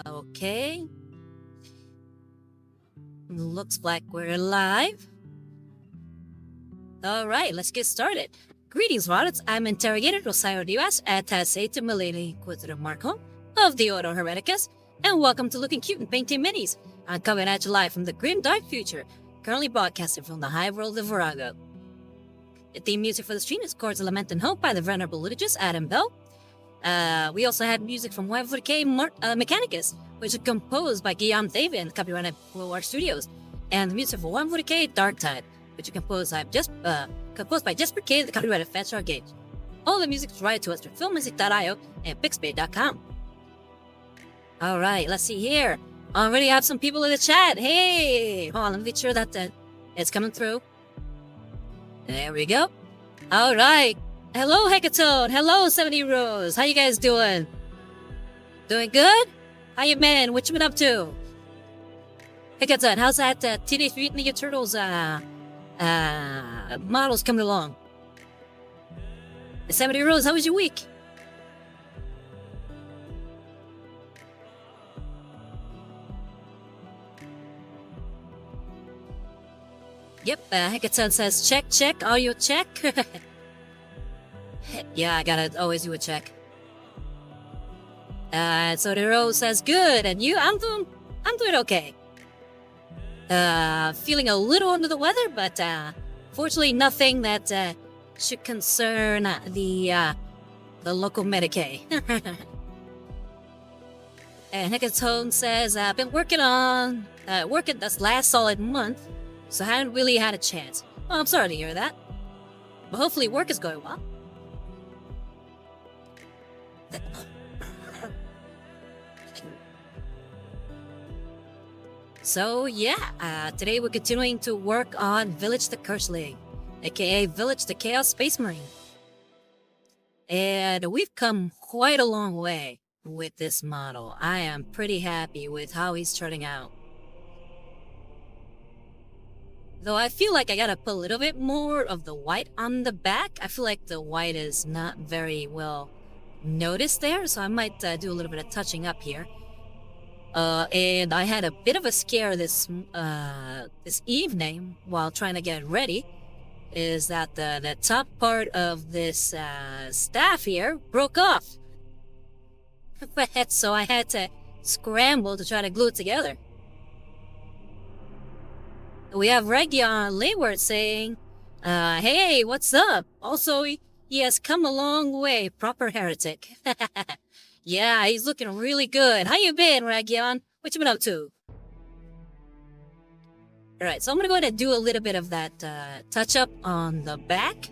Okay. Looks like we're live. Alright, let's get started. Greetings, Varlets. I'm Interrogator Rosario Diaz at Tzeentchian Inquisitor Marco of the Ordo Hereticus, and welcome to Looking Cute and Painting Minis. I'm coming at you live from the grim dark future, currently broadcasting from the high world of Virago. The theme music for the stream is Chords of Lament and Hope by the Venerable Liturgist Adam Bell. We also had music from YFK Mechanicus, which is composed by Guillaume David, copyrighted War Studios, and the music for YFK Dark Tide, which is composed by Jesper K, the copyrighted Fetch Gauge. All the music is provided to us through filmmusic.io and pixpay.com. Alright, let's see here. Already have some people in the chat. Hey! Hold on, let me make sure that it's coming through. There we go. Alright. Hello, Hecatone. Hello, 70 Rose. How you guys doing? Doing good? How you been? What you been up to? Hecatone, how's that Teenage Mutant Ninja Turtles models coming along? 70 Rose, how was your week? Yep, Hecatone says, check, are you a check? Yeah, I gotta always do a check. So the Rose says, good, and you? I'm doing okay. Feeling a little under the weather, but, fortunately nothing that, should concern, the local Medicaid. And Hecatone says, I've been working this last solid month, so I haven't really had a chance. Well, I'm sorry to hear that. But hopefully work is going well. So yeah, today we're continuing to work on Vilitch the Curseling, aka Vilitch the Chaos Space Marine. And we've come quite a long way with this model. I am pretty happy with how he's turning out. Though I feel like I gotta put a little bit more of the white on the back. I feel like the white is not very well noticed there, so I might do a little bit of touching up here. And I had a bit of a scare this evening while trying to get ready. Is that the top part of this staff here broke off. So I had to scramble to try to glue it together. We have Region Layward saying, hey, what's up? Also, he has come a long way, proper heretic. Yeah, he's looking really good. How you been, Region? What you been up to? Alright, so I'm gonna go ahead and do a little bit of that touch-up on the back.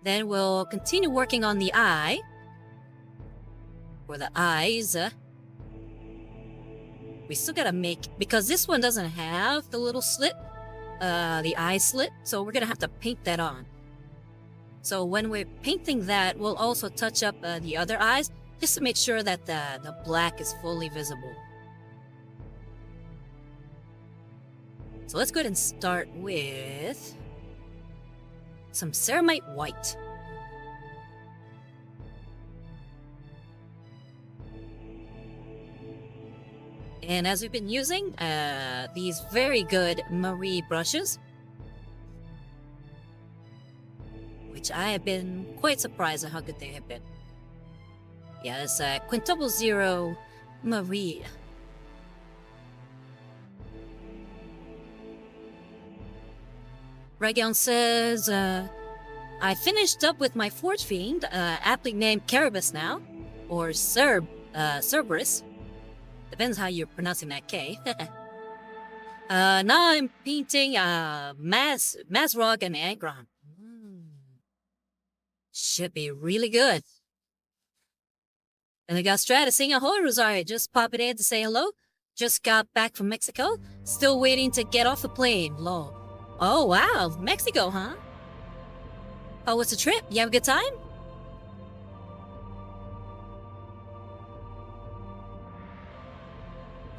Then we'll continue working on the eye. For the eyes, we still gotta make, because this one doesn't have the little slit, the eye slit, so we're gonna have to paint that on. So when we're painting that, we'll also touch up the other eyes, just to make sure that the black is fully visible. So let's go ahead and start with some ceramite white. And as we've been using these very good Marie brushes, which I have been quite surprised at how good they have been. Yeah, it's quintuple zero Marie. Region says, I finished up with my Forge Fiend, aptly named Caribus now, or Cerberus. Depends how you're pronouncing that K. Now I'm painting Mazrog and Angron. Should be really good. And I got Stratus saying, ahoy, Rosario. Just popping in to say hello. Just got back from Mexico. Still waiting to get off the plane. Lol. Oh, wow. Mexico, huh? How was the trip? You have a good time?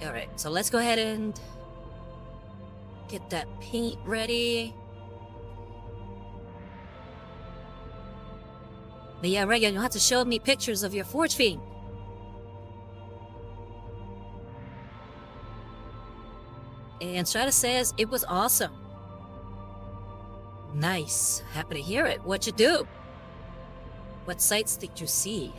Alright, so let's go ahead and get that paint ready. But yeah, Regan, you'll have to show me pictures of your Forge Fiend. And Strata says it was awesome. Nice. Happy to hear it. What'd you do? What sights did you see?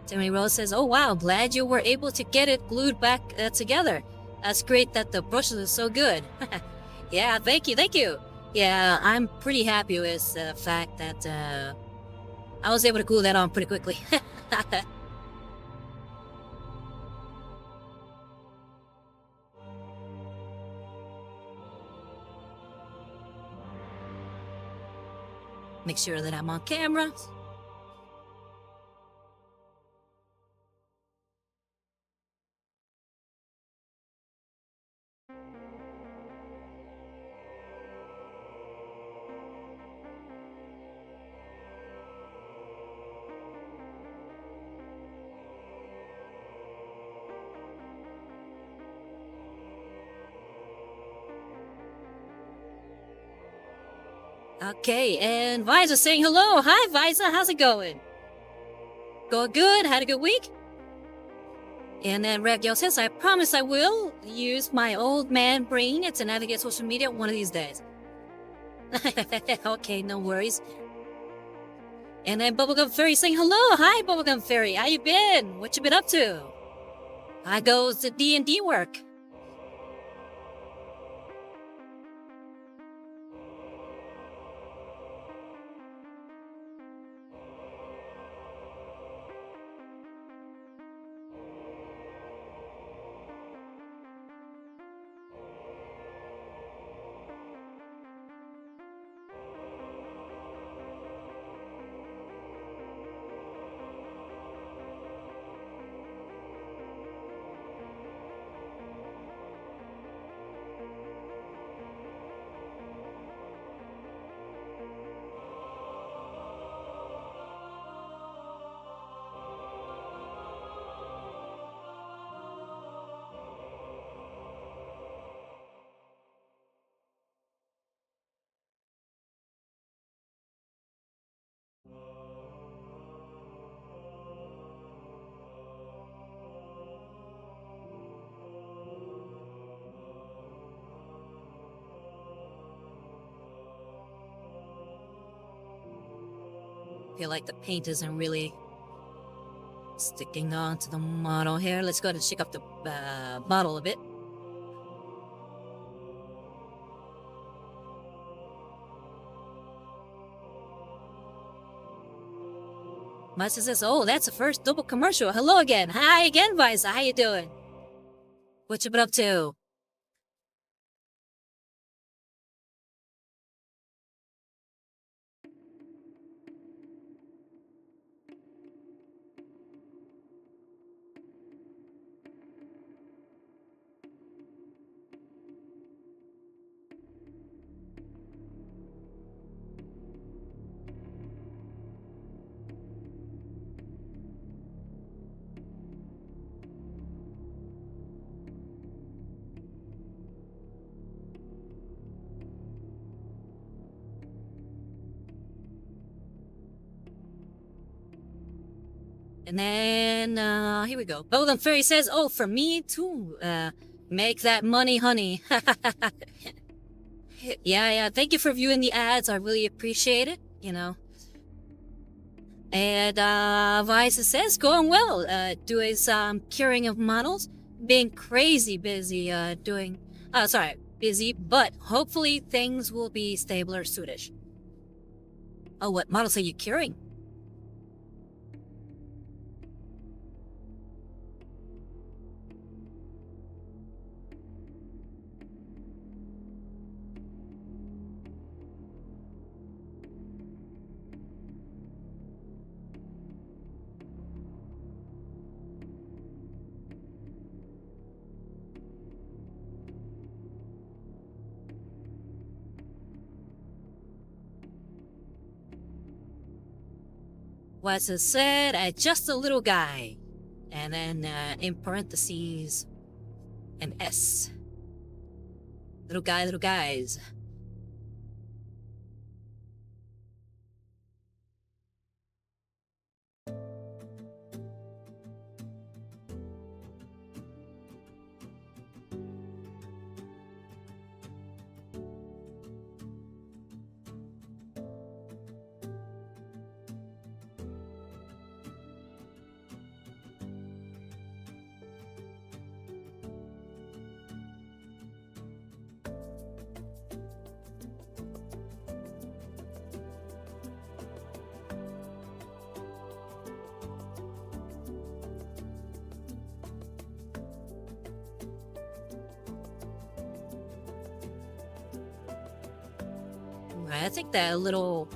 Timmy Rose says, oh wow, glad you were able to get it glued back together. That's great that the brushes are so good. Yeah, thank you. Yeah, I'm pretty happy with the fact that I was able to glue that on pretty quickly. Make sure that I'm on camera. Okay, and Visa saying hello. Hi, Visa. How's it going? Going good? Had a good week? And then Regiel says, I promise I will use my old man brain to navigate social media one of these days. Okay, no worries. And then Bubblegum Fairy saying, hello. Hi, Bubblegum Fairy. How you been? What you been up to? How goes the D&D work? Feel like the paint isn't really sticking on to the model here. Let's go ahead and shake up the model a bit. Masa says, oh, that's the first double commercial. Hello again. Hi again, Visa. How you doing? What you been up to? And then, here we go. Golden Fairy says, oh, for me too. Make that money, honey. Yeah. Thank you for viewing the ads. I really appreciate it, you know. And, Visa says, going well. Doing some curing of models. Being crazy busy, busy, but hopefully things will be stabler soonish. Oh, what models are you curing? Was it said, just a little guy. And then, in parentheses, an S. Little guy, little guys. I think that little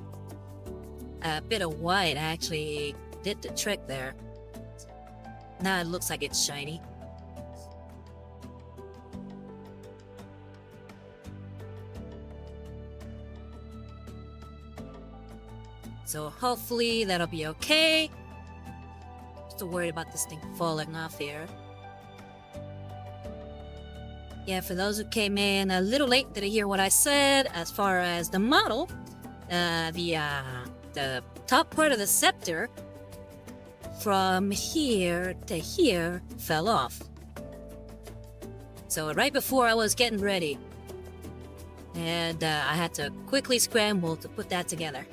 bit of white actually did the trick there. Now it looks like it's shiny. So hopefully that'll be okay. Still worried about this thing falling off here. Yeah, for those who came in a little late, didn't hear what I said as far as the model, the top part of the scepter from here to here fell off. So right before I was getting ready, and I had to quickly scramble to put that together.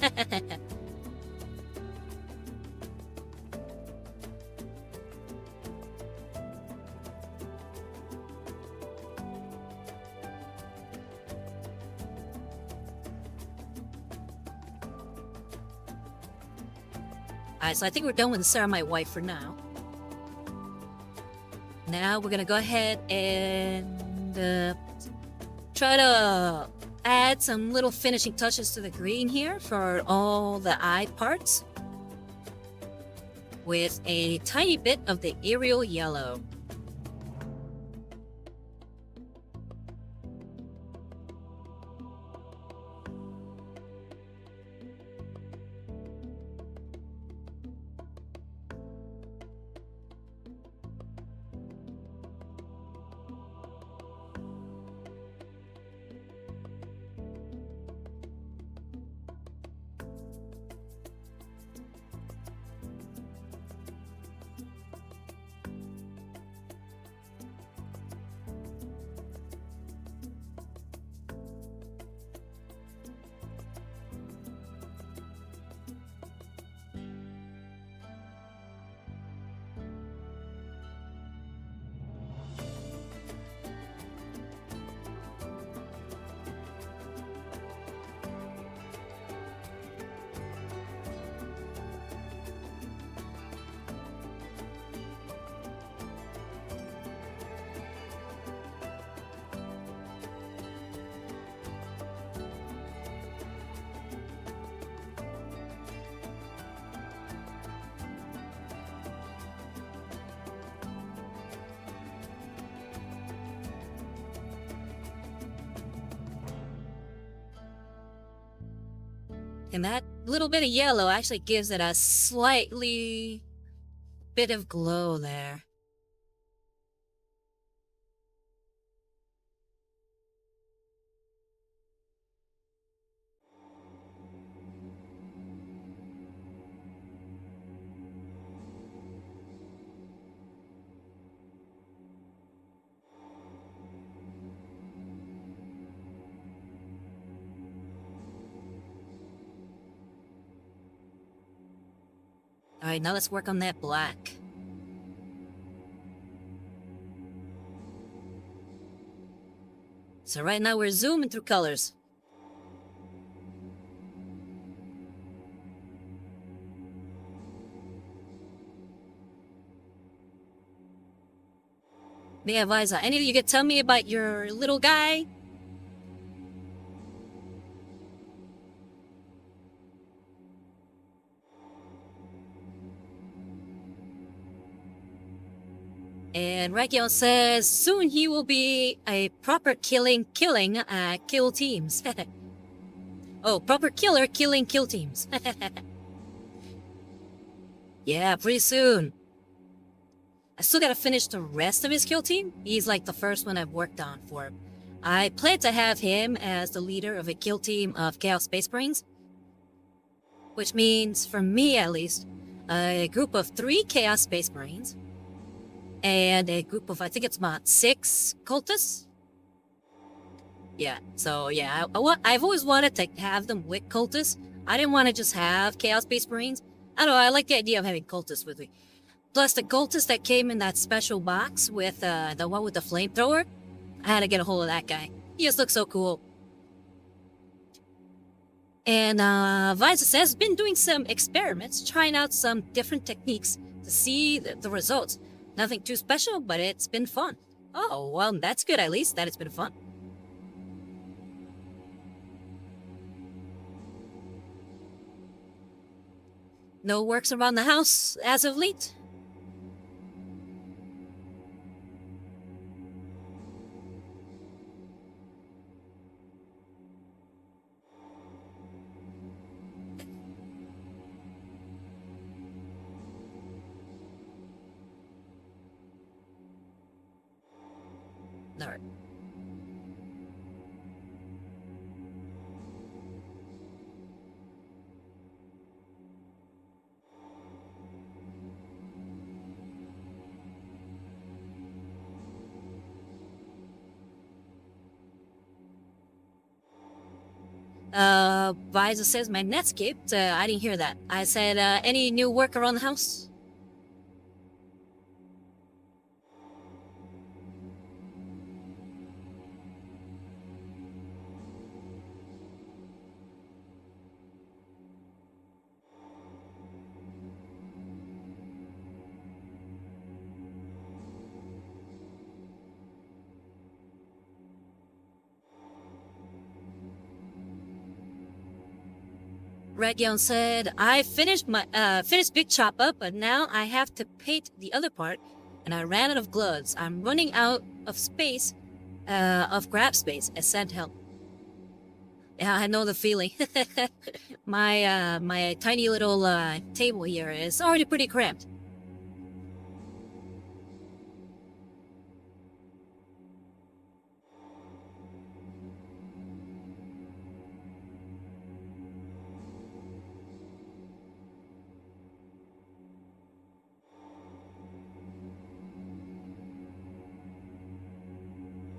Alright, so I think we're done with the Ceramite White for now. Now we're gonna go ahead and try to add some little finishing touches to the green here for all the eye parts with a tiny bit of the aerial yellow. And that little bit of yellow actually gives it a slightly bit of glow there. Alright, now let's work on that black. So right now we're zooming through colors. Yeah, Liza, any of you could tell me about your little guy? And Rakiel says, soon he will be a proper kill teams. Oh, proper killer killing kill teams. Yeah, pretty soon. I still gotta finish the rest of his kill team. He's like the first one I've worked on for him. I plan to have him as the leader of a kill team of Chaos Space Marines. Which means, for me at least, a group of 3 Chaos Space Marines. And a group of, I think it's about 6 cultists. Yeah, so yeah, I've always wanted to have them with cultists. I didn't want to just have Chaos-based Marines. I don't know, I like the idea of having cultists with me. Plus the cultist that came in that special box with the one with the flamethrower. I had to get a hold of that guy. He just looks so cool. And Visa says, been doing some experiments, trying out some different techniques to see the results. Nothing too special, but it's been fun. Oh, well, that's good at least, that it's been fun. No works around the house as of late? Alright. Visor says my net skipped. I didn't hear that. I said, any new work around the house? Region said, I finished big chop up, but now I have to paint the other part, and I ran out of gloves. I'm running out of space, of grab space. Send help. Yeah, I know the feeling. My tiny little table here is already pretty cramped.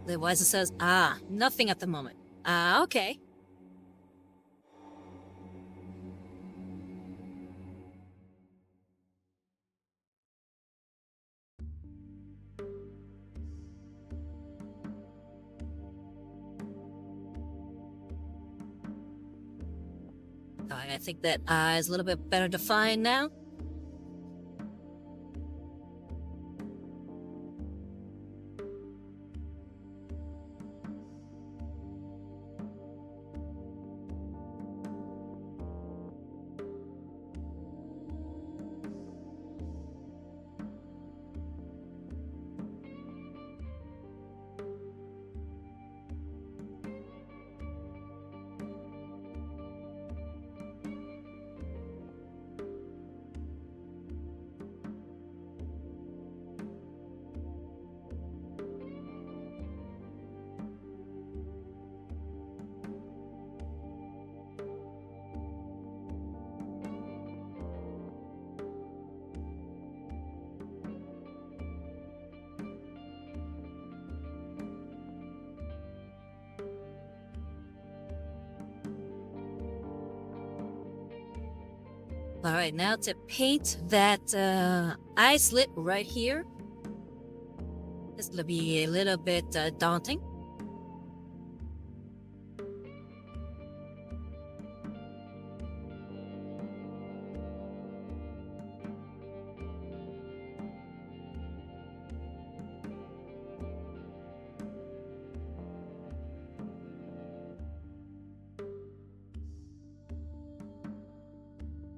The Wiser says, nothing at the moment. Okay. I think that is a little bit better defined now. Alright, now to paint that eye slit right here. This will be a little bit daunting.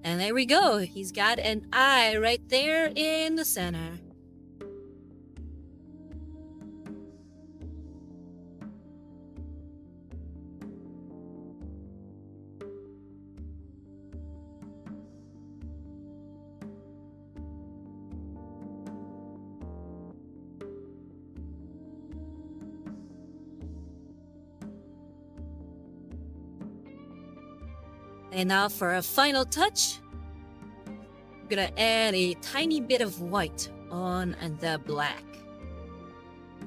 And there we go. He's got an eye right there in the center. And now for a final touch, I'm gonna add a tiny bit of white on the black.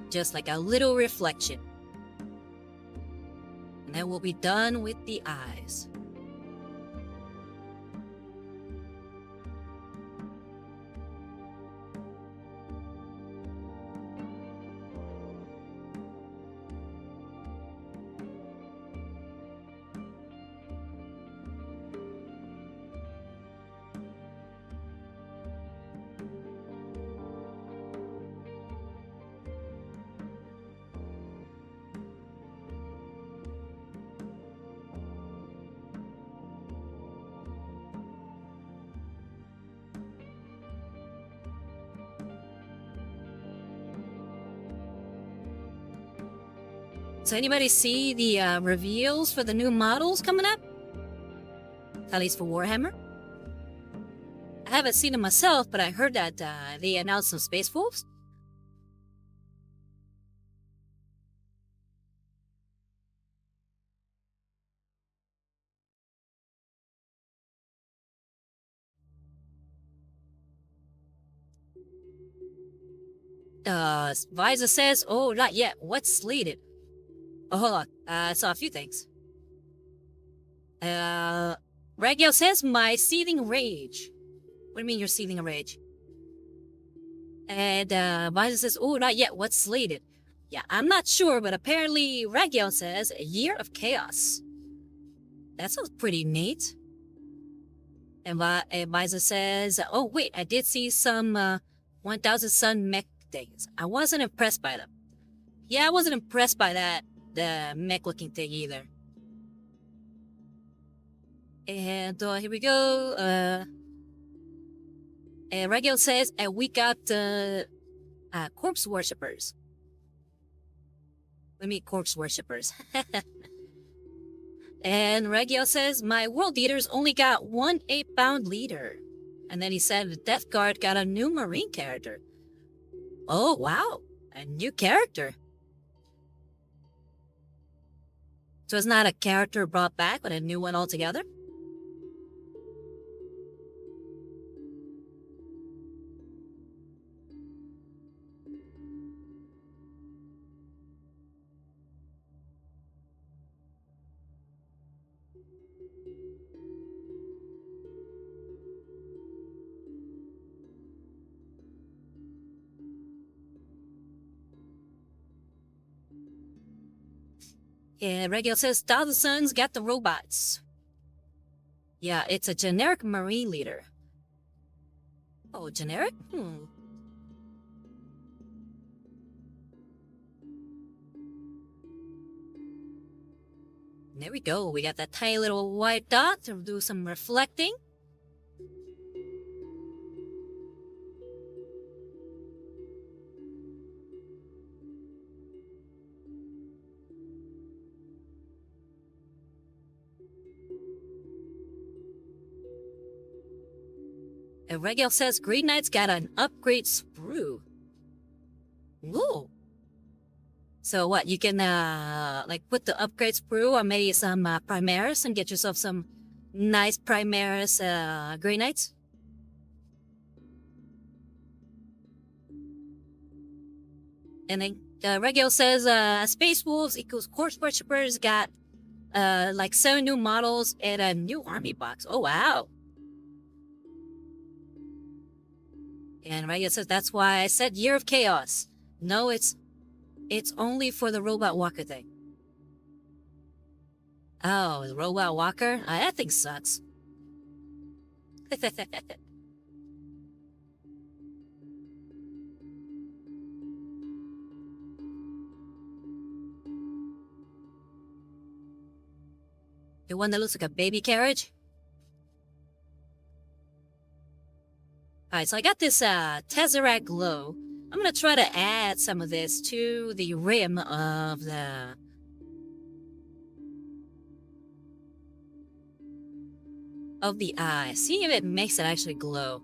Just like a little reflection. And then we'll be done with the eyes. So anybody see the reveals for the new models coming up? At least for Warhammer? I haven't seen them myself, but I heard that they announced some Space Wolves. Visa says, oh, not yet. What's slated? Oh, hold on. I saw a few things. Regio says, my seething rage. What do you mean you're seething a rage? And Visa says, oh, not yet. What's slated? Yeah, I'm not sure, but apparently Regio says, a year of chaos. That sounds pretty neat. And Visa says, oh, wait, I did see some 1000 Sun mech things. I wasn't impressed by them. Yeah, I wasn't impressed by that, the mech looking thing either. And here we go. And Regio says, and we got corpse worshippers. Let me corpse worshippers. And Regio says, my world leaders only got one 8-pound leader. And then he said the Death Guard got a new Marine character. Oh, wow. A new character. So it's not a character brought back, but a new one altogether? Yeah, Regio says, Thousand Sons got the robots. Yeah, it's a generic Marine leader. Oh, generic? There we go. We got that tiny little white dot to do some reflecting. And Regel says Green Knight's got an upgrade sprue. Ooh. So what, you can like put the upgrade sprue on maybe some Primaris and get yourself some nice Primaris Green Knights? And then Regel says Space Wolves equals Corpse Worshippers got like 7 new models and a new army box. Oh wow. And Regel says that's why I said Year of Chaos. No, it's only for the Robot Walker thing. Oh, the Robot Walker? That thing sucks. The one that looks like a baby carriage? Alright, so I got this Tesseract Glow. I'm gonna try to add some of this to the rim of the... eye. See if it makes it actually glow.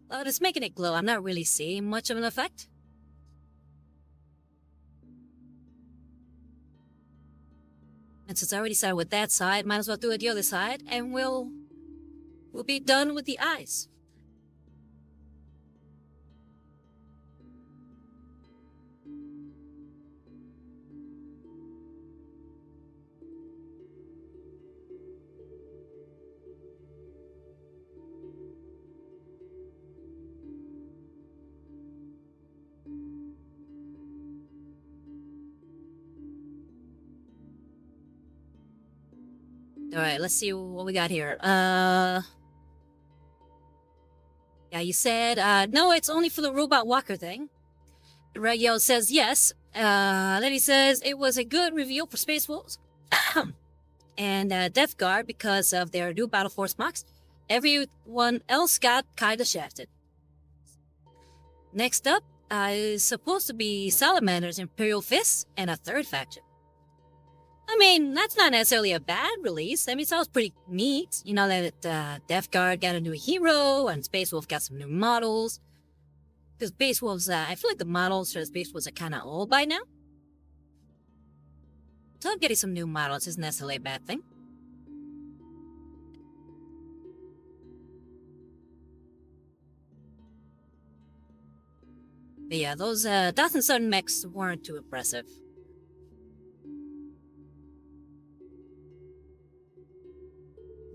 Well, it's making it glow. I'm not really seeing much of an effect. And since I already started with that side, might as well do it the other side, and we'll be done with the eyes. Alright, let's see what we got here. Yeah, you said, no, it's only for the robot walker thing. Ragyel says yes. Then he says it was a good reveal for Space Wolves. And Death Guard because of their new Battle Force mocks. Everyone else got kinda shafted. Next up is supposed to be Salamander's Imperial Fists and a third faction. I mean, that's not necessarily a bad release. I mean, it sounds pretty neat. You know that Death Guard got a new hero and Space Wolf got some new models. Because Space Wolves, I feel like the models for the Space Wolves are kind of old by now. So getting some new models isn't necessarily a bad thing. But yeah, those Thousand Sons mechs weren't too impressive.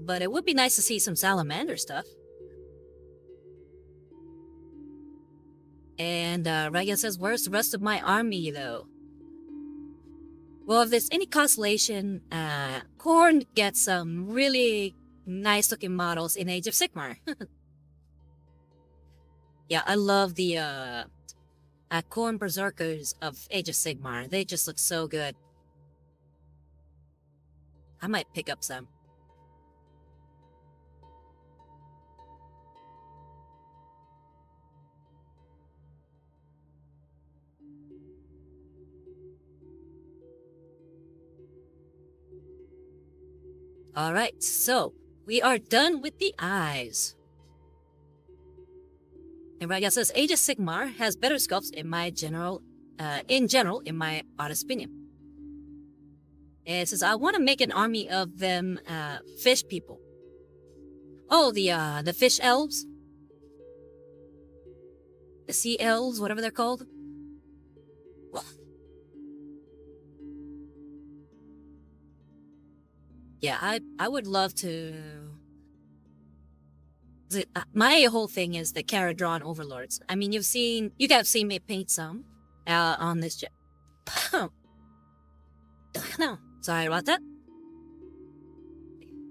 But it would be nice to see some Salamander stuff. And Raga says, where's the rest of my army, though? Well, if there's any consolation, Korn gets some really nice-looking models in Age of Sigmar. Yeah, I love the Korn Berserkers of Age of Sigmar. They just look so good. I might pick up some. Alright, so we are done with the eyes. And Raga says Age of Sigmar has better sculpts in general, in my honest opinion. And it says I want to make an army of them fish people. Oh, the fish elves? The sea elves, whatever they're called. Yeah, I would love to... My whole thing is the Caradron Overlords. I mean, you guys have seen me paint some on this jet. No, sorry about that.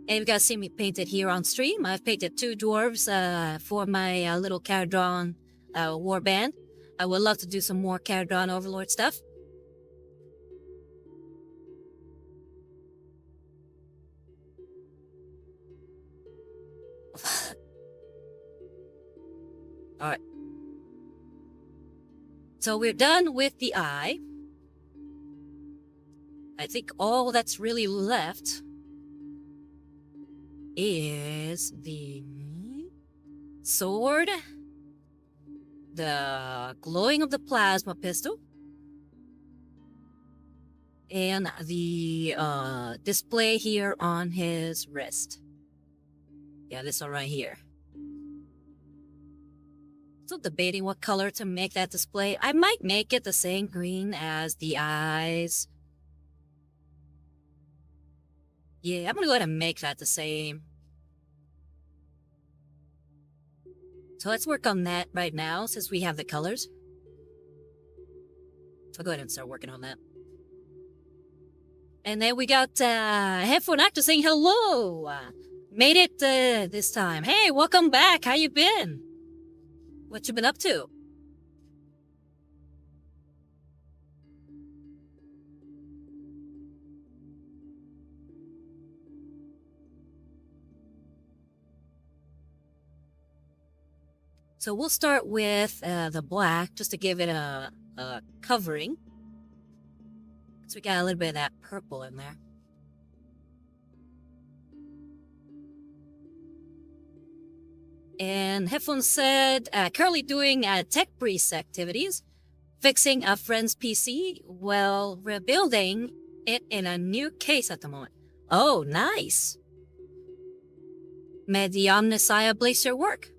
And you guys see me paint it here on stream. I've painted 2 dwarves for my little Caradron warband. I would love to do some more Caradron Overlord stuff. Alright. So we're done with the eye. I think all that's really left is the sword, the glowing of the plasma pistol, and the display here on his wrist. Yeah, this one right here. Still debating what color to make that display. I might make it the same green as the eyes. Yeah, I'm gonna go ahead and make that the same. So let's work on that right now since we have the colors. I'll go ahead and start working on that. And then we got Headphone Actor saying hello. Made it this time. Hey, welcome back. How you been? What you been up to? So we'll start with the black, just to give it a covering. So we got a little bit of that purple in there. And Heflin said, currently doing tech priest activities, fixing a friend's PC while rebuilding it in a new case at the moment. Oh, nice. May the Omnissiah bless your work.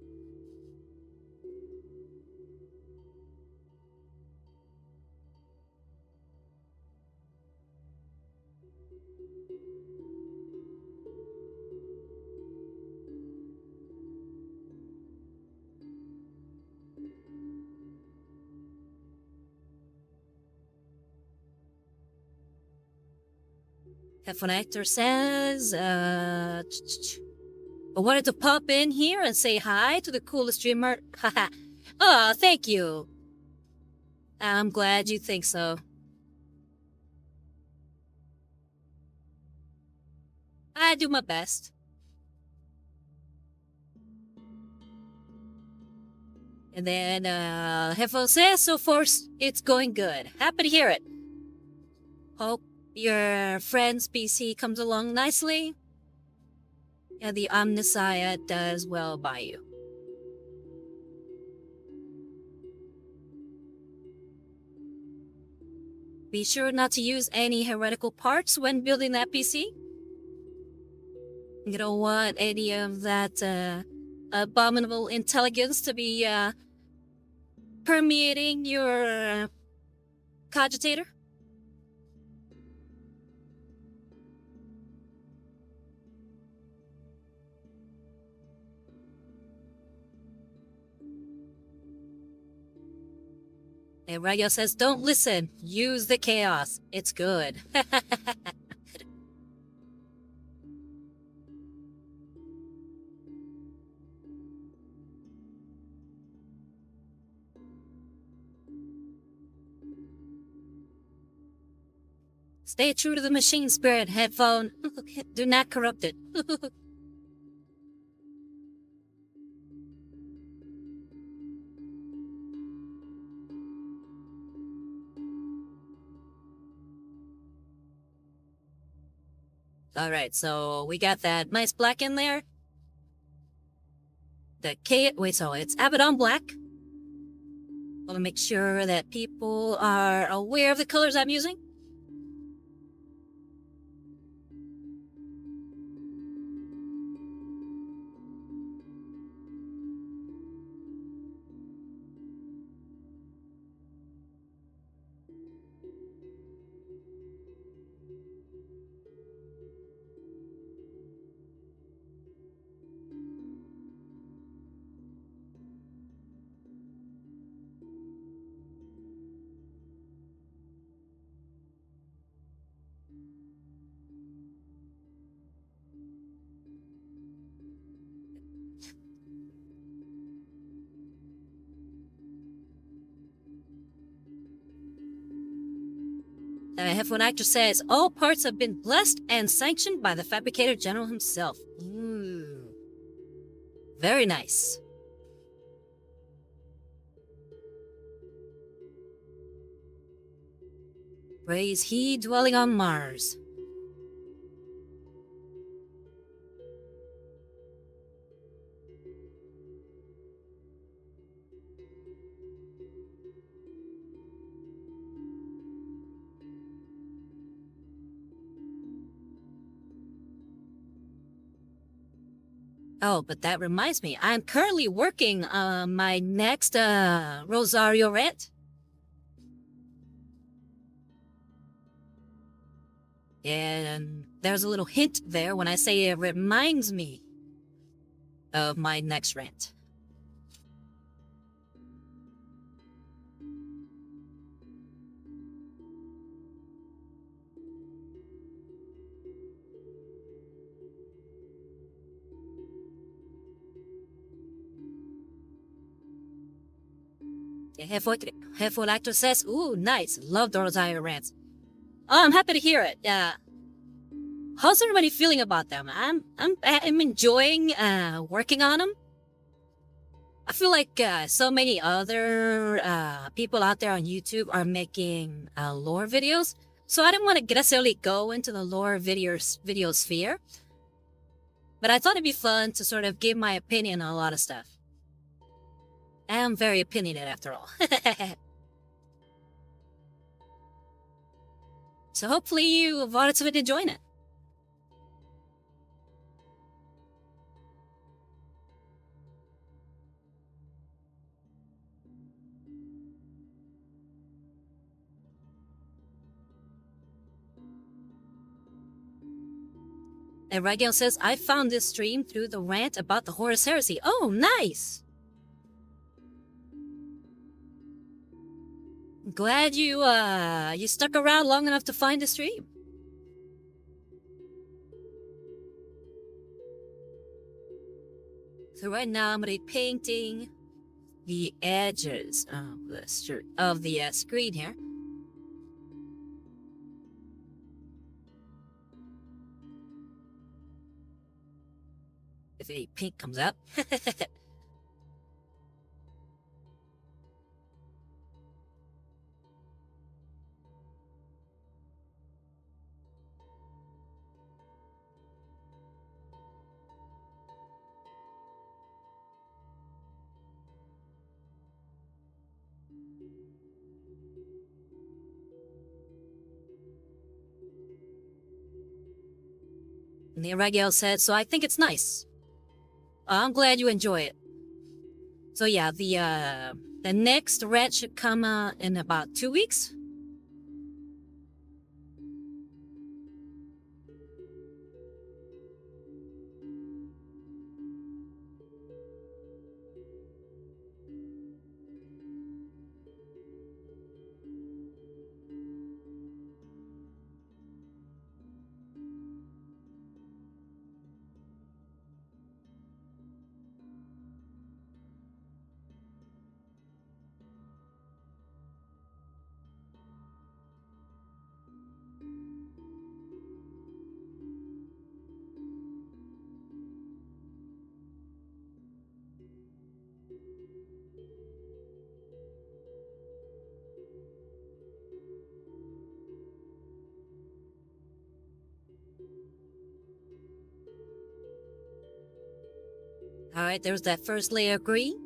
Heflin Actor says, I wanted to pop in here and say hi to the coolest streamer. Haha. Oh, thank you. I'm glad you think so. I do my best. And then, Hefo says, so far, it's going good. Happy to hear it. Hope your friend's PC comes along nicely. And the Omnissiah does well by you. Be sure not to use any heretical parts when building that PC. You don't want any of that abominable intelligence to be permeating your cogitator. And Rayo says, don't listen. Use the chaos. It's good. Stay true to the machine spirit, headphone. Do not corrupt it. Alright, so we got that nice black in there. So it's Abaddon black. Want to make sure that people are aware of the colors I'm using. Heflin Actor says, all parts have been blessed and sanctioned by the Fabricator General himself. Ooh. Very nice. Praise he dwelling on Mars. Oh, but that reminds me, I'm currently working on my next Rosario rant. And there's a little hint there when I say it reminds me of my next rant. Hefo Actor says, ooh, nice. Love the Rosario rants. Oh, I'm happy to hear it. How's everybody feeling about them? I'm enjoying working on them. I feel like so many other people out there on YouTube are making lore videos, so I didn't want to necessarily go into the lore video sphere. But I thought it'd be fun to sort of give my opinion on a lot of stuff. I am very opinionated after all. So hopefully you wanted to enjoy it. And Ragiel says, I found this stream through the rant about the Horus Heresy. Oh, nice! Glad you stuck around long enough to find the stream. So right now I'm gonna be painting the edges of the screen here. If any pink comes up. And the Ragiel said, so I think it's nice. I'm glad you enjoy it. So yeah, the next rant should come in about 2 weeks. Alright, there's that first layer of green.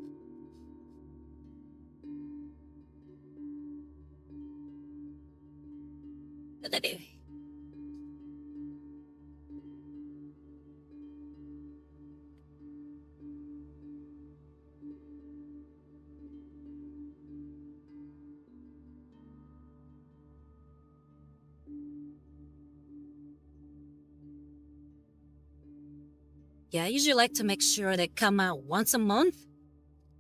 Yeah, I usually like to make sure they come out once a month.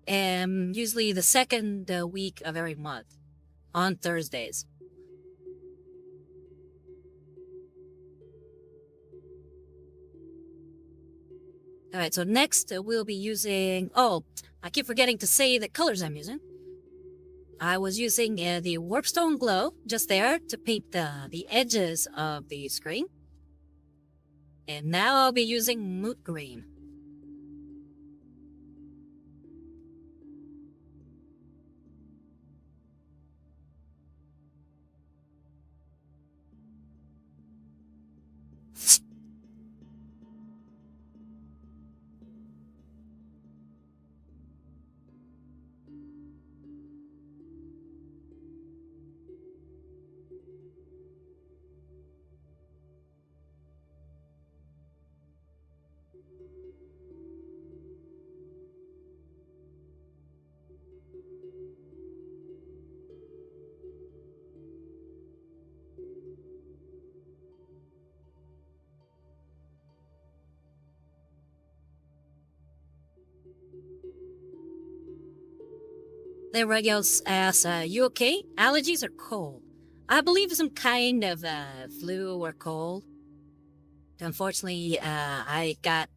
And usually the second week of every month on Thursdays. Alright, so next we'll be using... Oh, I keep forgetting to say the colors I'm using. I was using the Warpstone Glow just there to paint the edges of the screen. And now I'll be using Moot Green. Then Regels asks, you okay? Allergies or cold? I believe some kind of flu or cold. Unfortunately, I got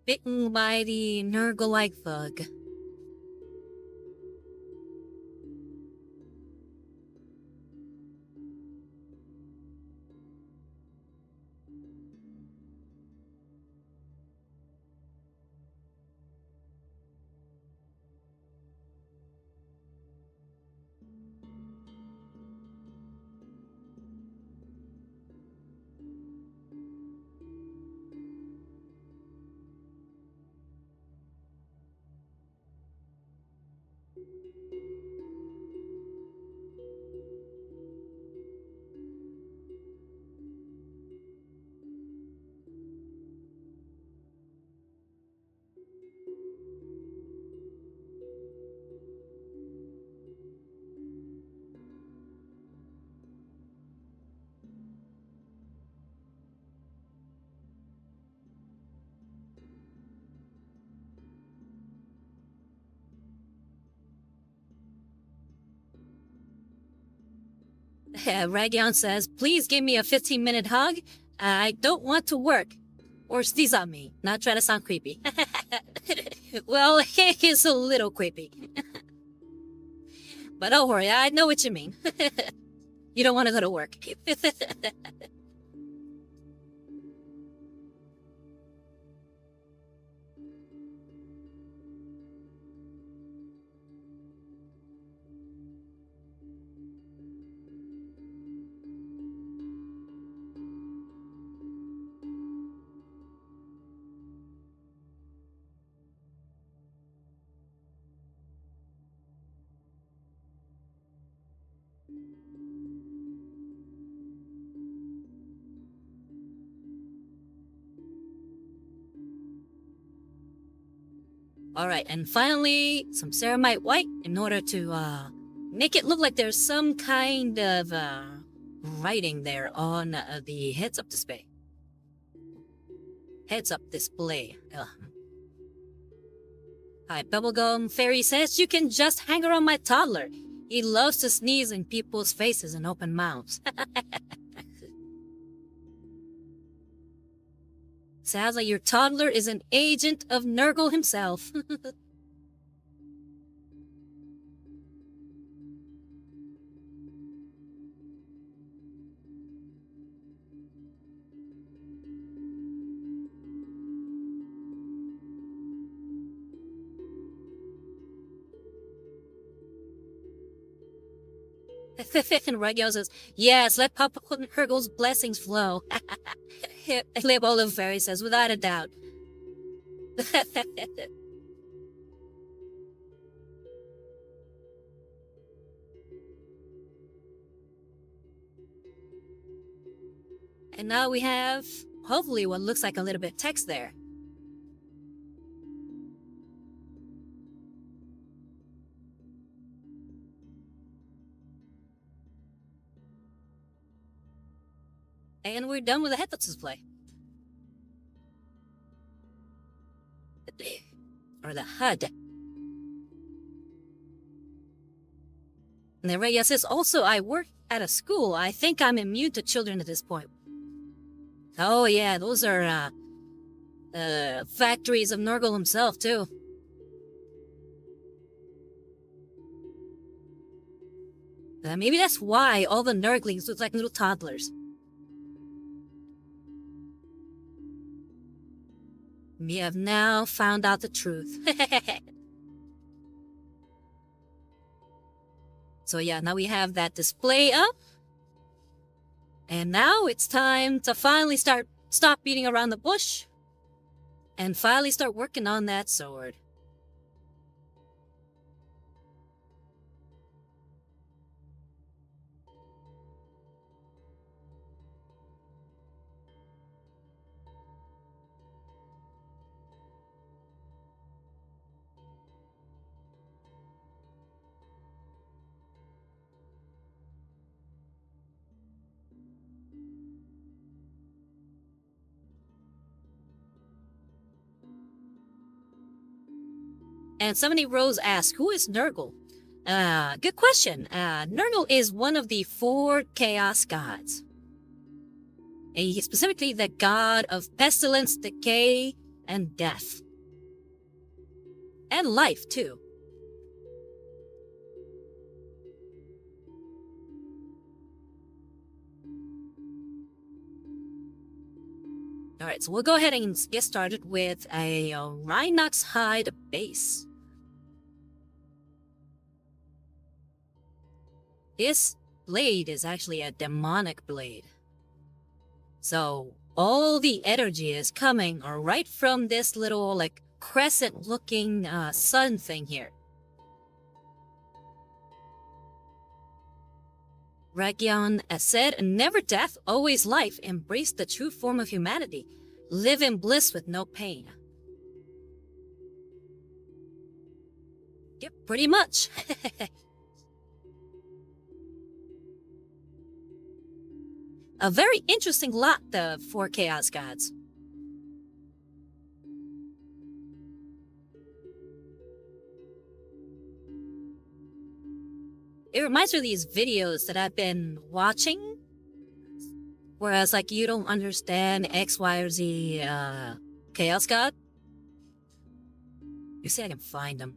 bitten by the Nurgle-like bug. Ragion says, please give me a 15-minute hug. I don't want to work. Or sneeze on me. Not trying to sound creepy. Well, it's a little creepy. But don't worry, I know what you mean. You don't want to go to work. Alright, and finally, some ceramite white in order to make it look like there's some kind of writing there on the heads-up display. Heads-up display. Hi, Bubblegum Fairy says, you can just hang around my toddler. He loves to sneeze in people's faces and open mouths. Sounds like your toddler is an agent of Nurgle himself. And Regio says, yes, let Papa Nurgle's blessings flow. Lib Olive Fairy says, without a doubt. And now we have, hopefully, what looks like a little bit of text there. And we're done with the headset display. Or the HUD. And then Raya says, also, I work at a school. I think I'm immune to children at this point. Oh yeah, those are factories of Nurgle himself, too. Maybe that's why all the Nurglings look like little toddlers. We have now found out the truth. So yeah, now we have that display up. And now it's time to finally stop beating around the bush. And finally start working on that sword. And somebody Rose asks, who is Nurgle? Good question. Nurgle is one of the 4 chaos gods. And he's specifically the god of pestilence, decay, and death. And life, too. Alright, so we'll go ahead and get started with a Rhinox hide base. This blade is actually a demonic blade. So all the energy is coming right from this little like crescent looking sun thing here. Region said, never death, always life. Embrace the true form of humanity. Live in bliss with no pain. Yep, pretty much. A very interesting lot of 4 Chaos Gods. It reminds me of these videos that I've been watching. Whereas, like, you don't understand X, Y, or Z Chaos God. You see, I can find them.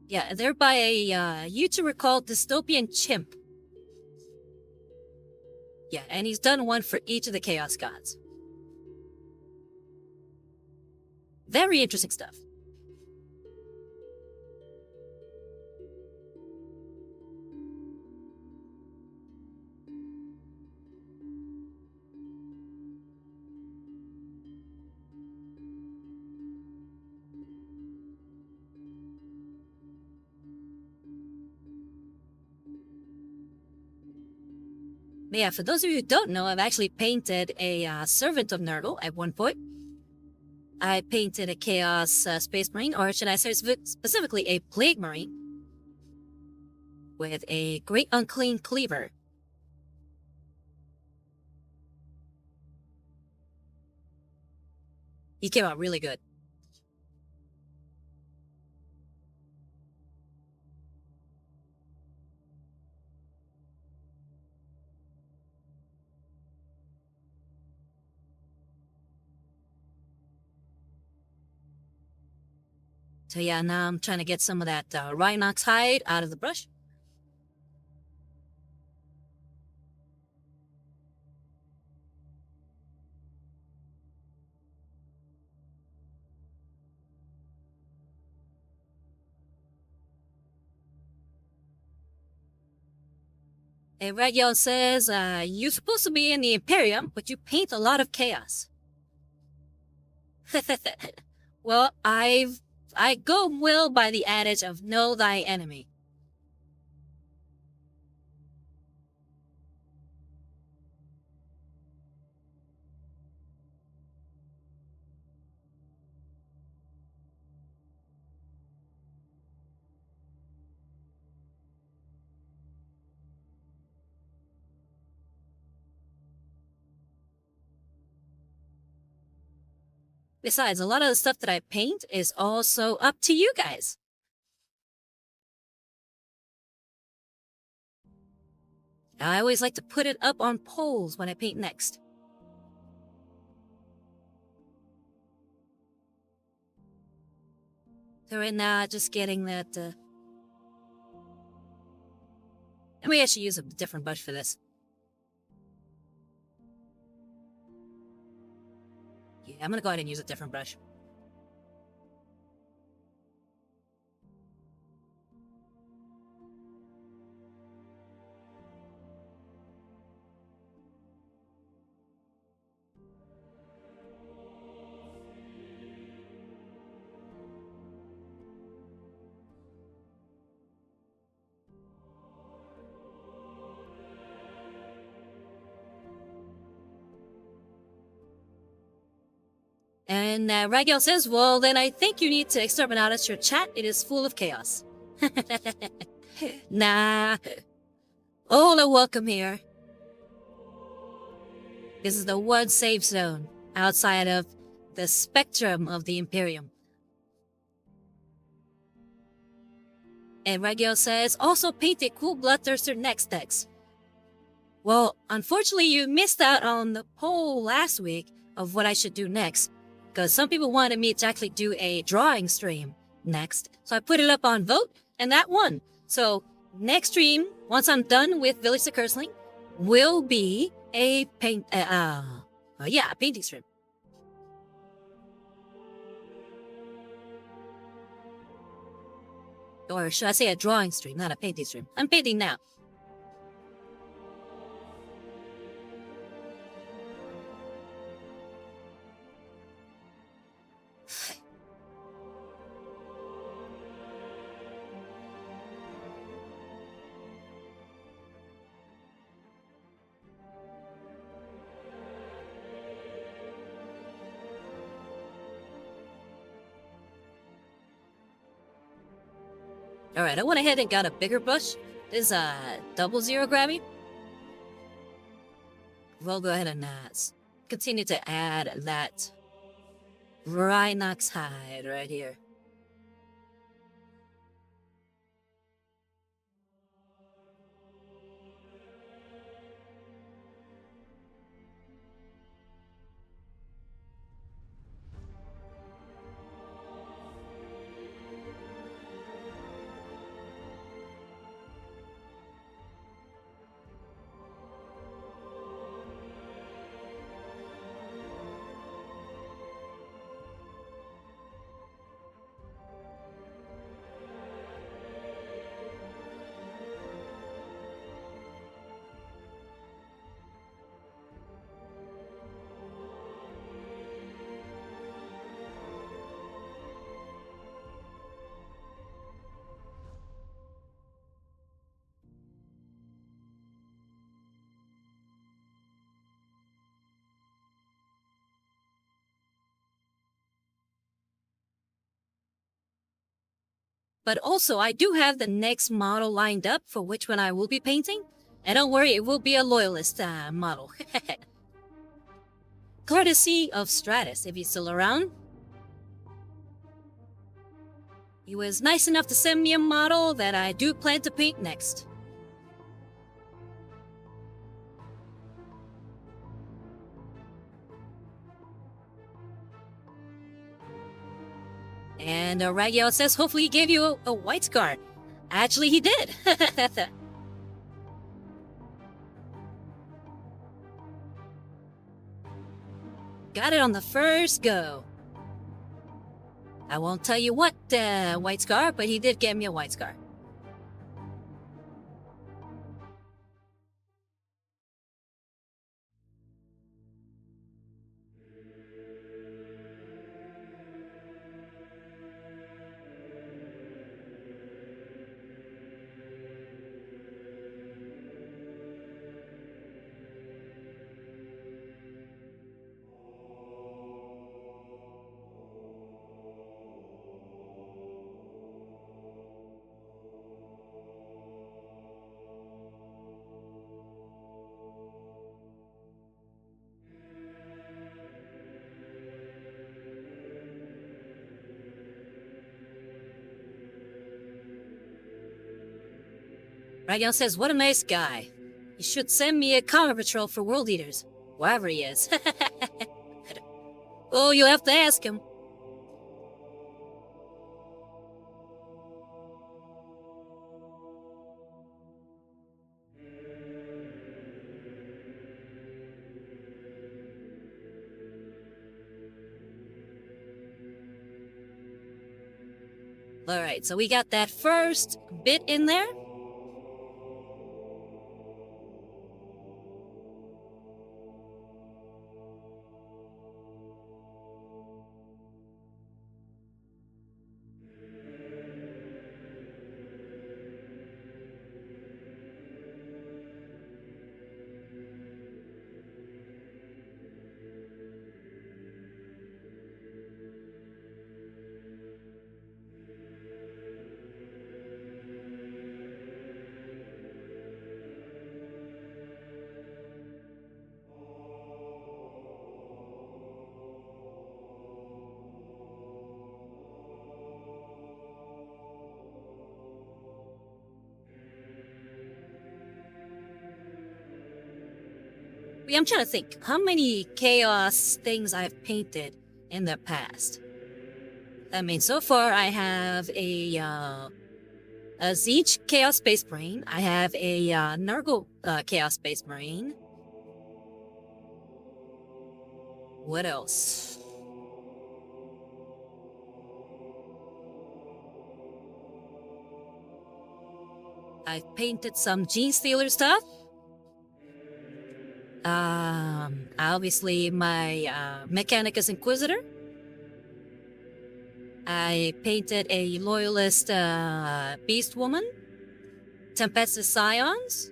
Yeah, they're by a YouTuber called Dystopian Chimp. Yeah, and he's done one for each of the Chaos Gods. Very interesting stuff. But yeah, for those of you who don't know, I've actually painted a Servant of Nurgle at one point. I painted a Chaos Space Marine, or should I say specifically a Plague Marine, with a Great Unclean Cleaver. He came out really good. So yeah, now I'm trying to get some of that Rhinox hide out of the brush. And Ragyel says, you're supposed to be in the Imperium, but you paint a lot of chaos. Well, I go well by the adage of know thy enemy. Besides, a lot of the stuff that I paint is also up to you guys. I always like to put it up on polls when I paint next. So right now, just getting that... I may actually use a different brush for this. Yeah, I'm gonna go ahead and use a different brush. And Ragyel says, well, then I think you need to exterminate your chat. It is full of chaos. Nah. All are welcome here. This is the one safe zone outside of the spectrum of the Imperium. And Ragyel says, also paint a cool Bloodthirster next decks. Well, unfortunately, you missed out on the poll last week of what I should do next. Because some people wanted me to actually do a drawing stream next. So I put it up on vote, and that won. So next stream, once I'm done with Vilitch the Curseling, will be a painting stream. Or should I say a drawing stream, not a painting stream. I'm painting now. Alright, I went ahead and got a bigger bush. This is a double zero gravity. We'll go ahead and continue to add that Rhinox hide right here. But also, I do have the next model lined up for which one I will be painting. And don't worry, it will be a loyalist model. Courtesy of Stratus, if he's still around. He was nice enough to send me a model that I do plan to paint next. And Ragiel says hopefully he gave you a white scar. Actually, he did. Got it on the first go. I won't tell you what white scar, but he did get me a white scar. Ragiel says, what a nice guy. You should send me a cover patrol for World Eaters, wherever he is. Oh, you'll have to ask him. Alright, so we got that first bit in there. I'm trying to think how many chaos things I've painted in the past. I mean, so far I have a Tzeentch Chaos Space Marine. I have a Nurgle Chaos Space Marine. What else? I've painted some Gene Stealer stuff. Obviously my Mechanicus Inquisitor. I painted a Loyalist Beast Woman. Tempestus Scions.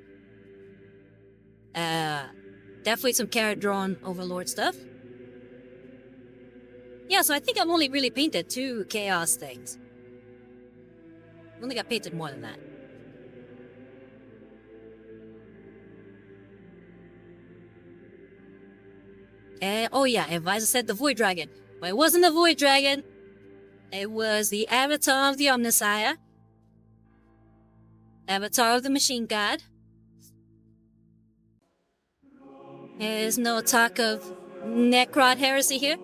Definitely some Carrot Drawn Overlord stuff. Yeah, so I think I've only really painted 2 Chaos things. Only got painted more than that. And, oh yeah, and Visor said the Void Dragon. But it wasn't the Void Dragon. It was the Avatar of the Omnissiah. Avatar of the Machine God. There's no talk of Necrot heresy here.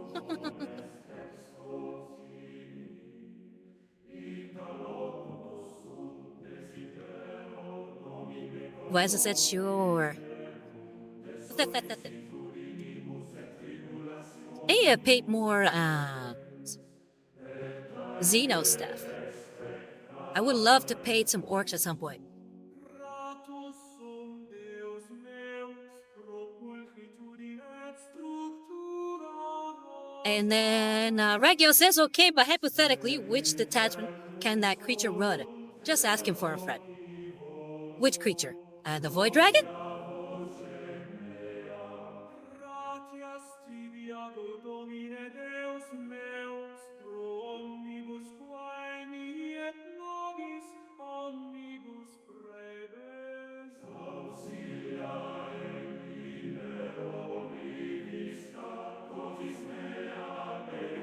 Visor said sure. Hey, paint more Xeno stuff. I would love to paint some orcs at some point. And then Regio says, okay, but hypothetically, which detachment can that creature run? Just asking for a friend. Which creature? The Void Dragon?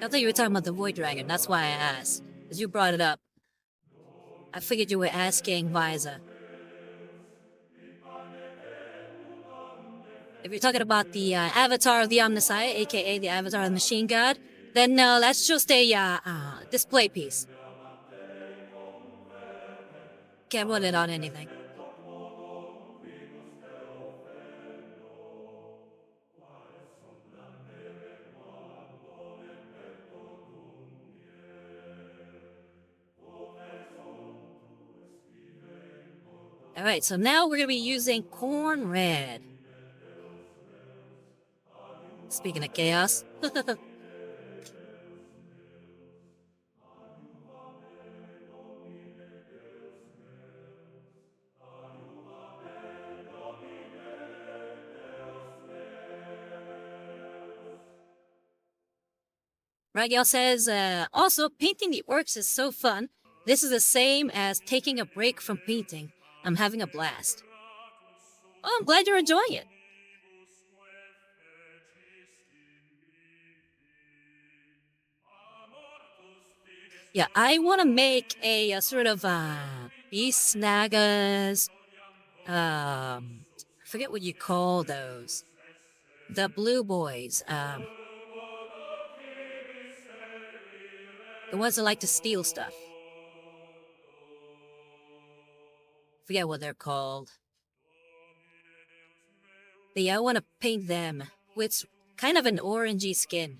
I thought you were talking about the Void Dragon. That's why I asked. Because you brought it up. I figured you were asking Visor. If you're talking about the Avatar of the Omnissiah, aka the Avatar of the Machine God, then that's just a display piece. Can't run it on anything. Alright, so now we're going to be using Corn Red. Speaking of chaos. Ragiel says, also, painting the orcs is so fun. This is the same as taking a break from painting. I'm having a blast. Oh, I'm glad you're enjoying it. Yeah, I want to make a sort of beast snaggers. I forget what you call those. The blue boys. The ones that like to steal stuff. Forget what they're called. But yeah, I want to paint them with kind of an orangey skin.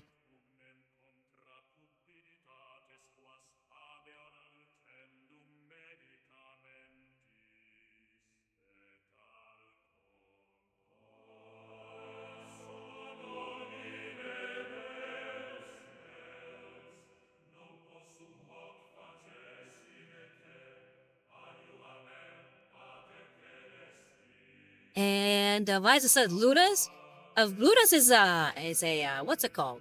And Visor said Ludas? Ludas is a what's it called?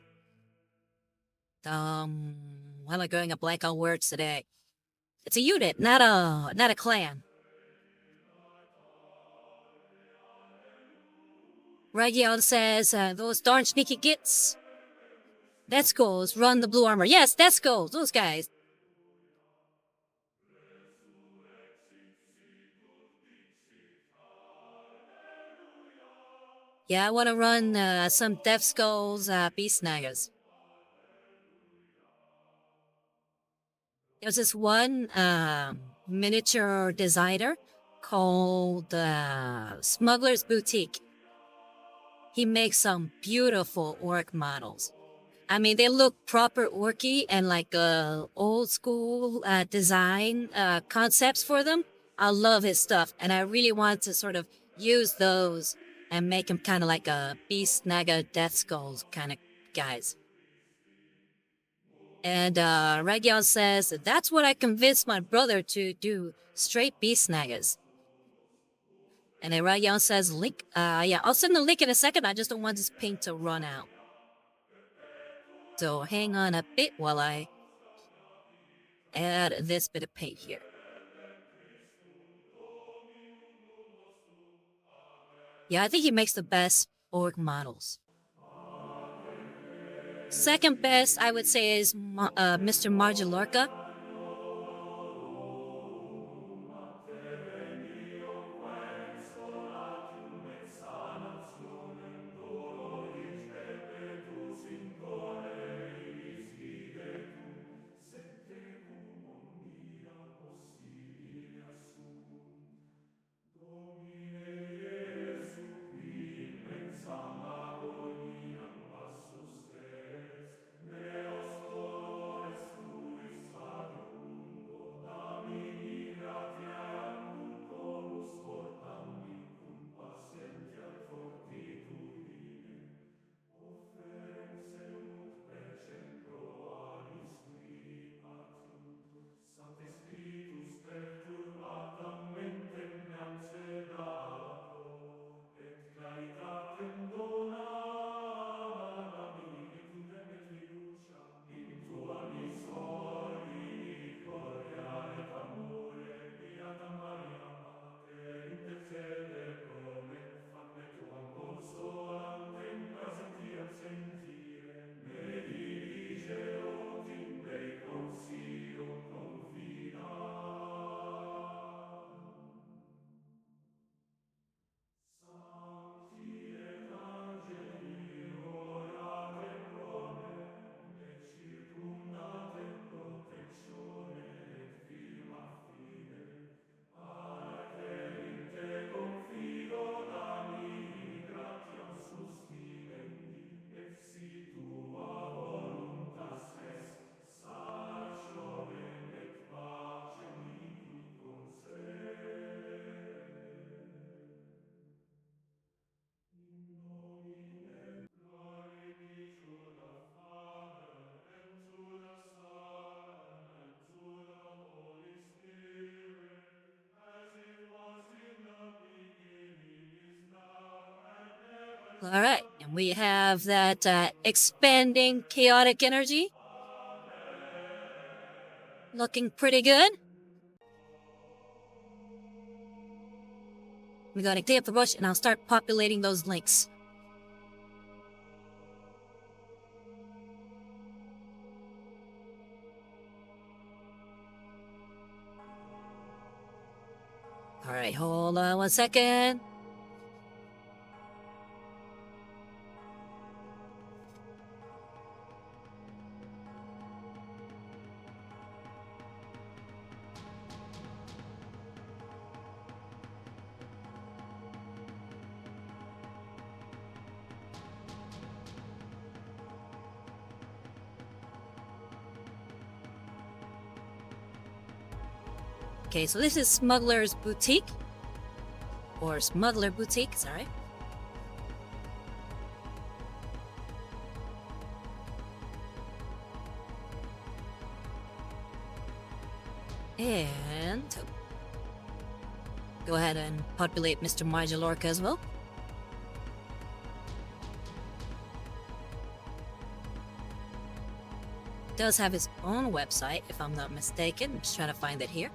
Why am I going a blank on words today? It's a unit, not a clan. Ragion says, those darn sneaky gits. That's goals, run the blue armor. Yes, that's goals, those guys. Yeah, I want to run some Death Skulls Beast Snaggers. There's this one miniature designer called Smuggler's Boutique. He makes some beautiful orc models. I mean, they look proper orky and like old school design concepts for them. I love his stuff, and I really want to sort of use those and make him kind of like a Beast Naga Death Skulls kind of guys. And Ragion says, that's what I convinced my brother to do, straight Beast Nagas. And then Ragion says, link, yeah, I'll send the link in a second, I just don't want this paint to run out. So hang on a bit while I add this bit of paint here. Yeah, I think he makes the best orc models. Second best, I would say, is Mr. Margilorca. All right, and we have that expanding chaotic energy. Looking pretty good. We're going to clear up the bush and I'll start populating those links. All right, hold on 1 second. Okay, so this is Smuggler's Boutique. Or Smuggler Boutique, sorry. And go ahead and populate Mr. Margilorca as well. Does have his own website, if I'm not mistaken. I'm just trying to find it here.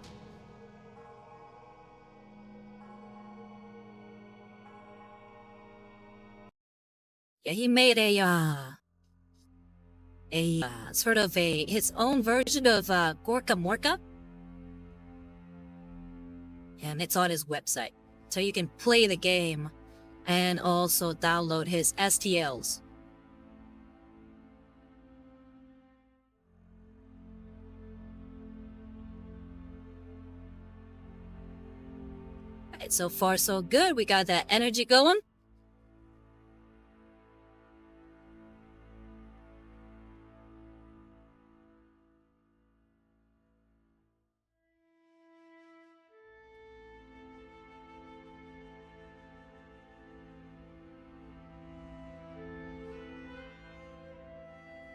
Yeah, he made a sort of his own version of Gorka Morka. And it's on his website. So you can play the game and also download his STLs. Alright, so far so good. We got that energy going.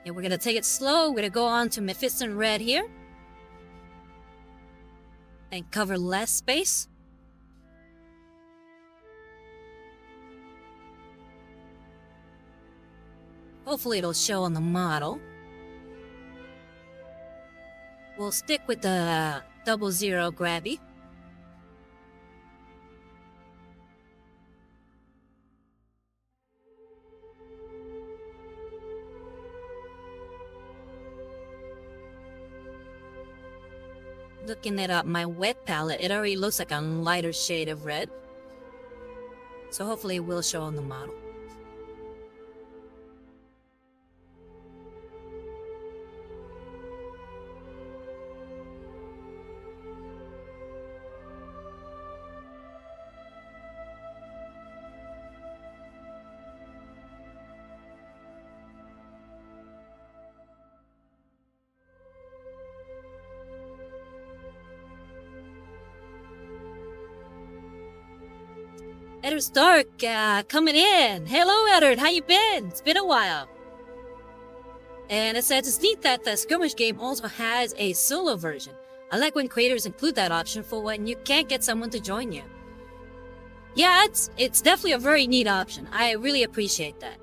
And we're going to take it slow. We're going to go on to Mephiston Red here. And cover less space. Hopefully it'll show on the model. We'll stick with the 00 grabby. looking at my wet palette, it already looks like a lighter shade of red. So hopefully it will show on the model. Eddard Stark, coming in. Hello, Eddard. How you been? It's been a while. And it says it's neat that the skirmish game also has a solo version. I like when creators include that option for when you can't get someone to join you. Yeah, it's definitely a very neat option. I really appreciate that.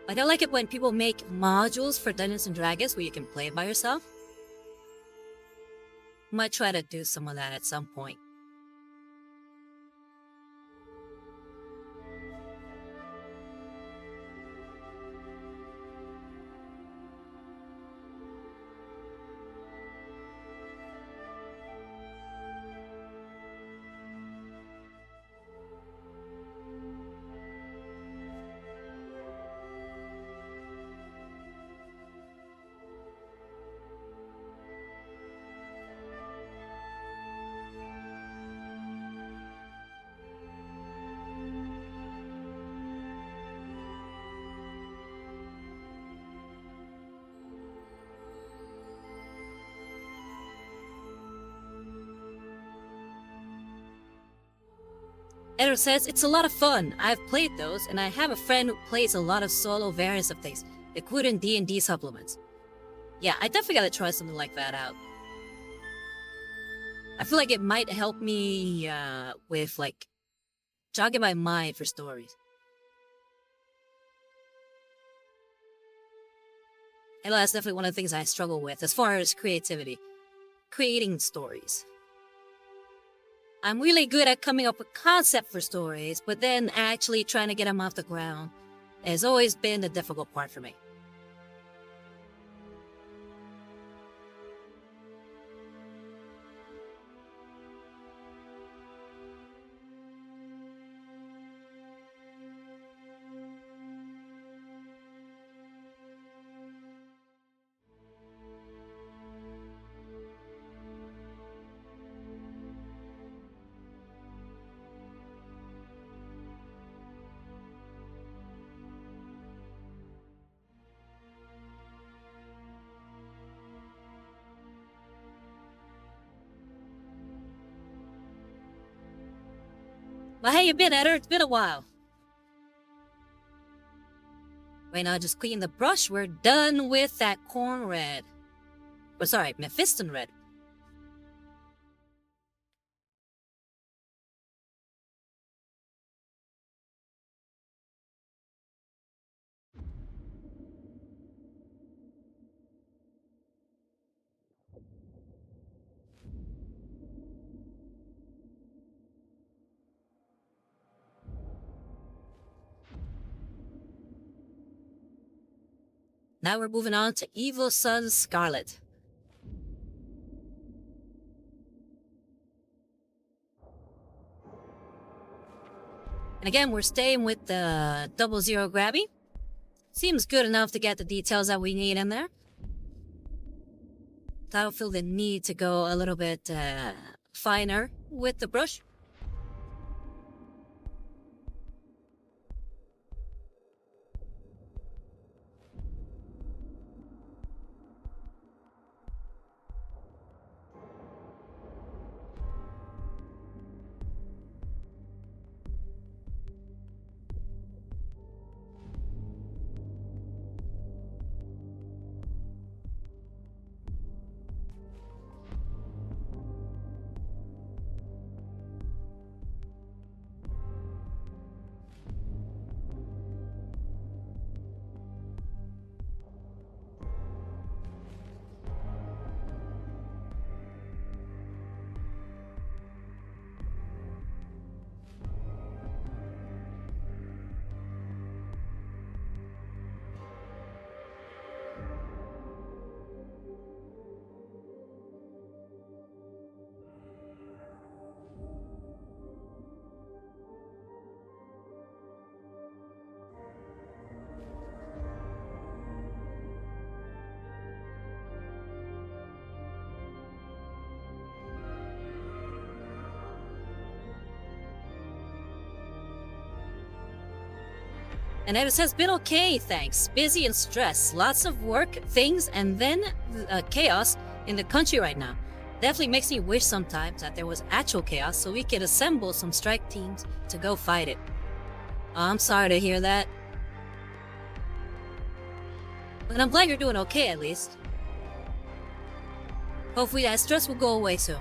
Like, I like it when people make modules for Dungeons & Dragons where you can play by yourself. Might try to do some of that at some point. Eddard says, it's a lot of fun. I've played those, and I have a friend who plays a lot of solo variants of things, including D&D supplements. Yeah, I definitely gotta try something like that out. I feel like it might help me with, like, jogging my mind for stories. And that's definitely one of the things I struggle with as far as creativity. Creating stories. I'm really good at coming up with concept for stories, but then actually trying to get them off the ground has always been the difficult part for me. But how you been, Eddard? It's been a while. Right now, just clean the brush. We're done with that corn red. Oh, sorry, Mephiston red. Now we're moving on to Evil Sun Scarlet. And again, we're staying with the 00 Grabby. Seems good enough to get the details that we need in there. I don't feel the need to go a little bit finer with the brush. And it has been okay, thanks. Busy and stressed. Lots of work, things, and then chaos in the country right now. Definitely makes me wish sometimes that there was actual chaos so we could assemble some strike teams to go fight it. I'm sorry to hear that. But I'm glad you're doing okay, at least. Hopefully that stress will go away soon.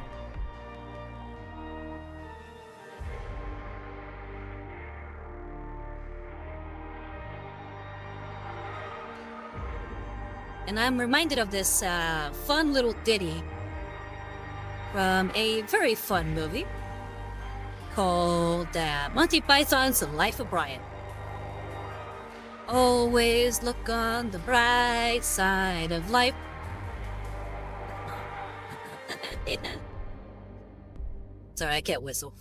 And I'm reminded of this fun little ditty from a very fun movie called Monty Python's The Life of Brian. Always look on the bright side of life. Sorry, I can't whistle.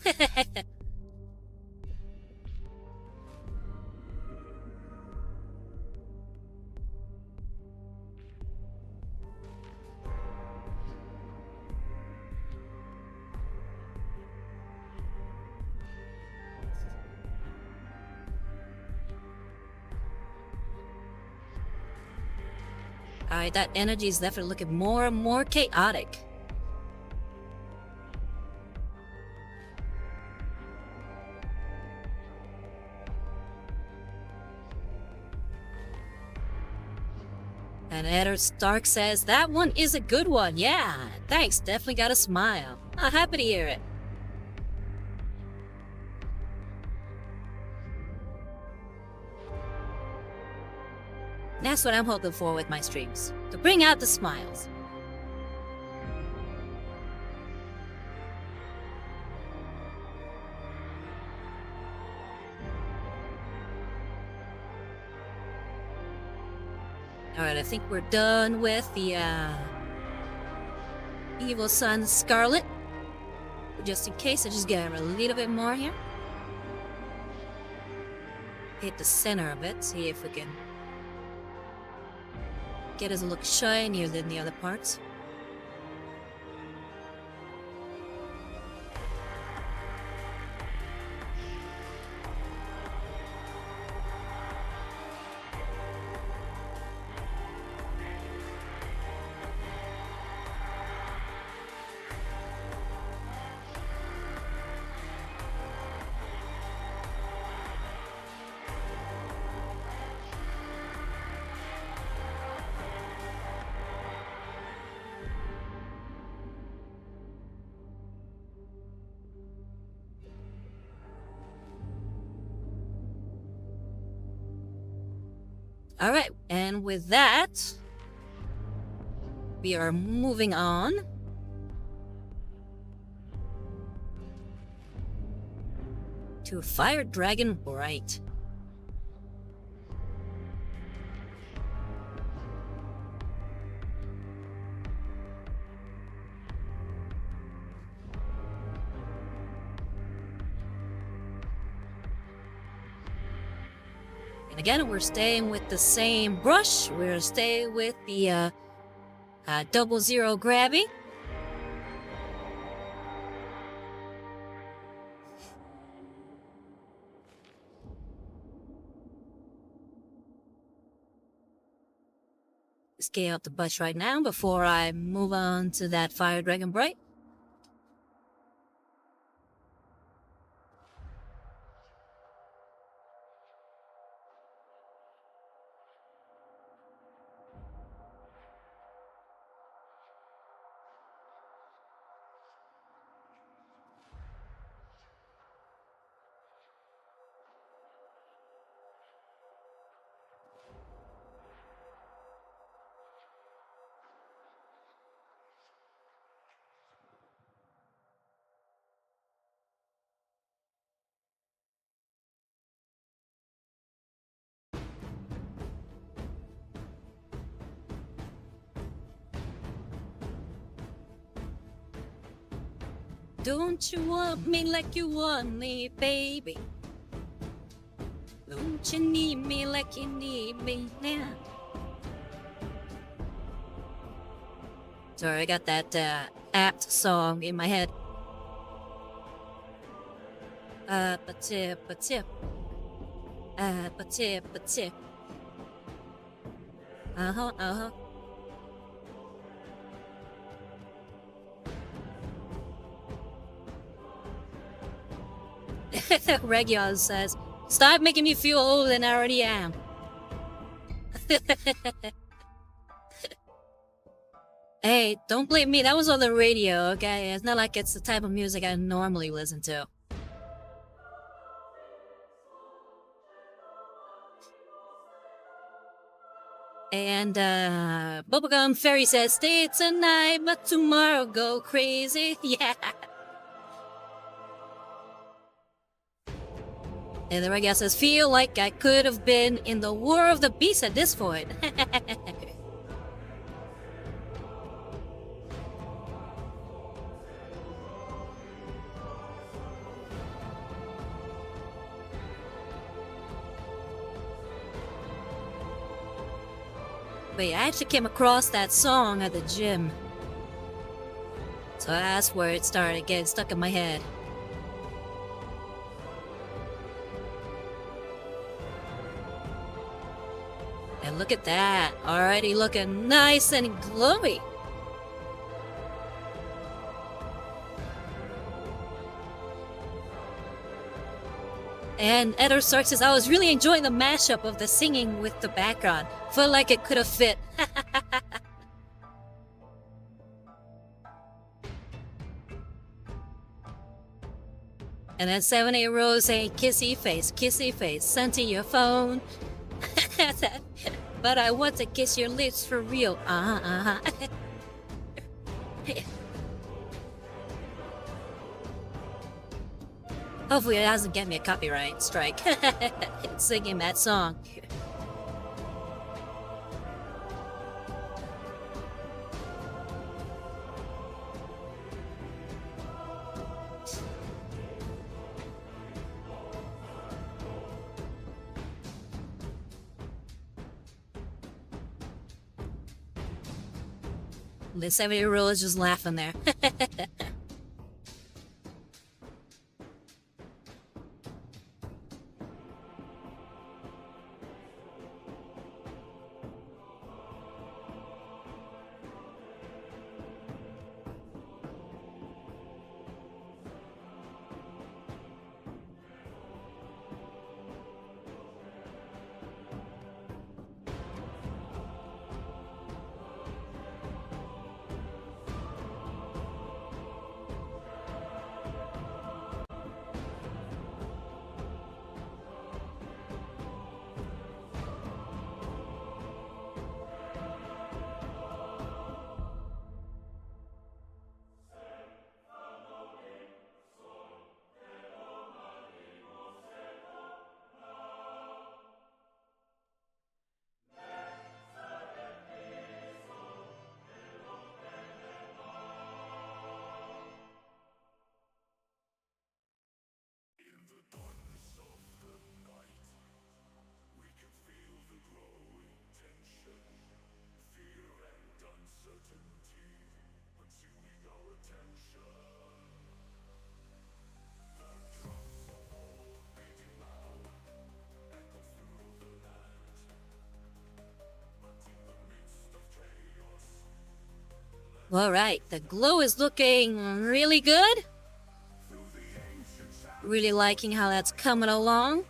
Alright, that energy is definitely looking more and more chaotic. And Editor Stark says, that one is a good one. Yeah, thanks. Definitely got a smile. I'm happy to hear it. That's what I'm hoping for with my streams. To bring out the smiles. Alright, I think we're done with the Evil Sun Scarlet. Just in case, I just get a little bit more here. Hit the center of it, see if we can get us a look shinier than the other parts. Alright, and with that, we are moving on to Fire Dragon Bright. And again, we're staying with the same brush. We're staying with the 00 grabby. Scale up the brush right now before I move on to that Fire Dragon Bright. Don't you want me like you want me, baby? Don't you need me like you need me now? Sorry, I got that apt song in my head. But tip. But uh-huh. Region says, stop making me feel older than I already am. Hey, don't blame me. That was on the radio, okay? It's not like it's the type of music I normally listen to. And, Bubblegum Fairy says, stay tonight, but tomorrow go crazy. Yeah. And the regular says, feel like I could have been in the War of the Beasts at this point. Wait, I actually came across that song at the gym. So that's where it started getting stuck in my head. And look at that, already looking nice and glowy. And Edward Stark says, I was really enjoying the mashup of the singing with the background. Felt like it could have fit. And then 78 Rose saying, kissy face, sent to your phone. But I want to kiss your lips for real. Hopefully it doesn't get me a copyright strike. Singing that song. The 70-year-old is just laughing there. Alright, the glow is looking really good. Really liking how that's coming along.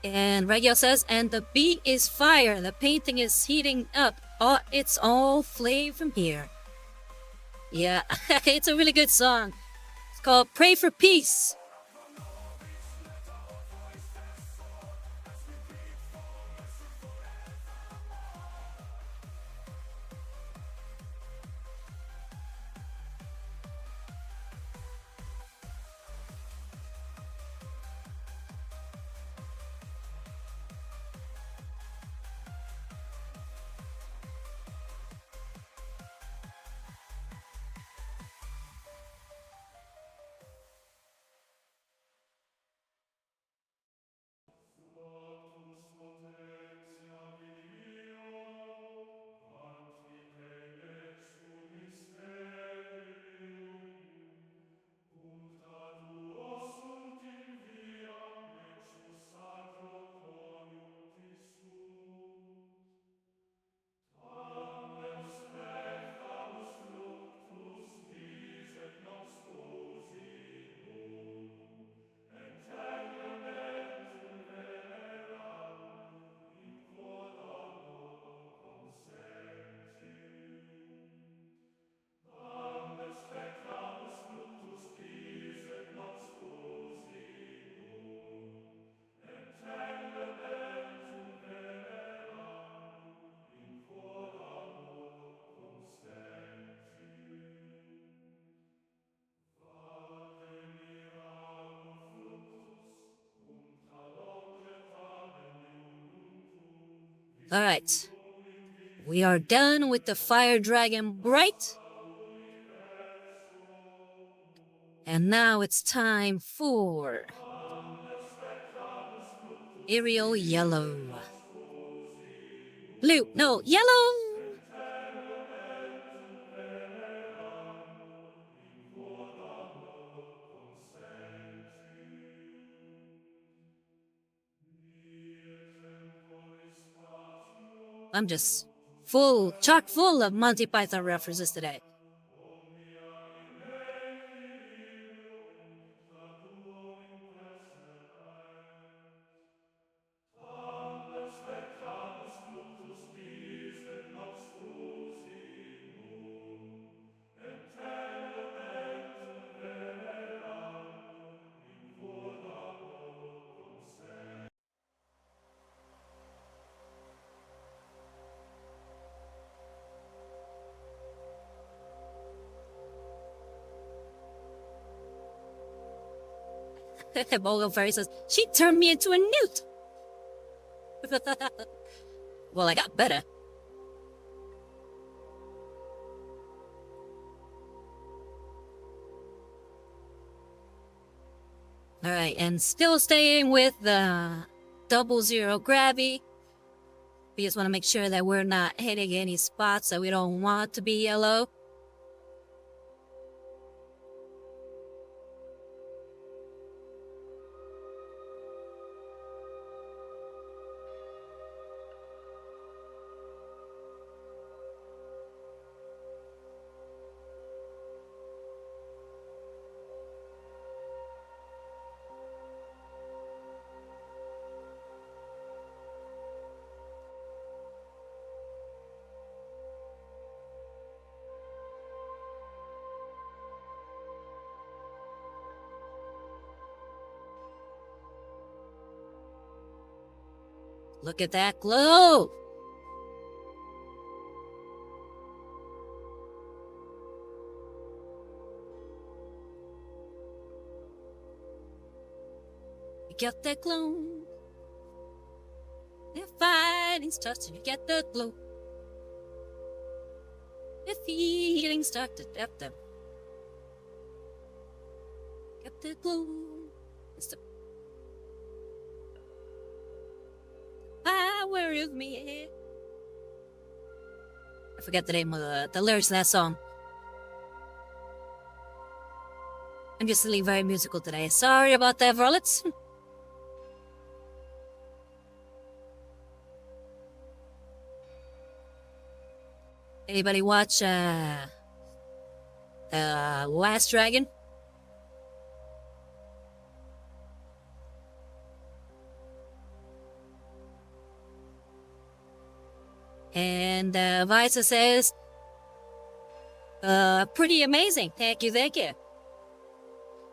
And Regio says, and the beat is fire. The painting is heating up. Oh, it's all flame from here. Yeah, it's a really good song. It's called Pray for Peace. Alright. We are done with the Fire Dragon Bright. And now it's time for Aerial Yellow. Blue, no, yellow! I'm just chock full of Monty Python references today. Bogle Fairy says, she turned me into a newt! Well, I got better. Alright, and still staying with the 00 gravity. We just want to make sure that we're not hitting any spots that we don't want to be yellow. Look at that glow! You get that glow. The fighting starts to get the glow. The feeling starts to depth them. Get the glow. It's the power of me. I forget the name of the lyrics of that song. I'm just feeling very musical today. Sorry about that, Varlets. Anybody watch The Last Dragon? And Visa says, pretty amazing. Thank you, thank you.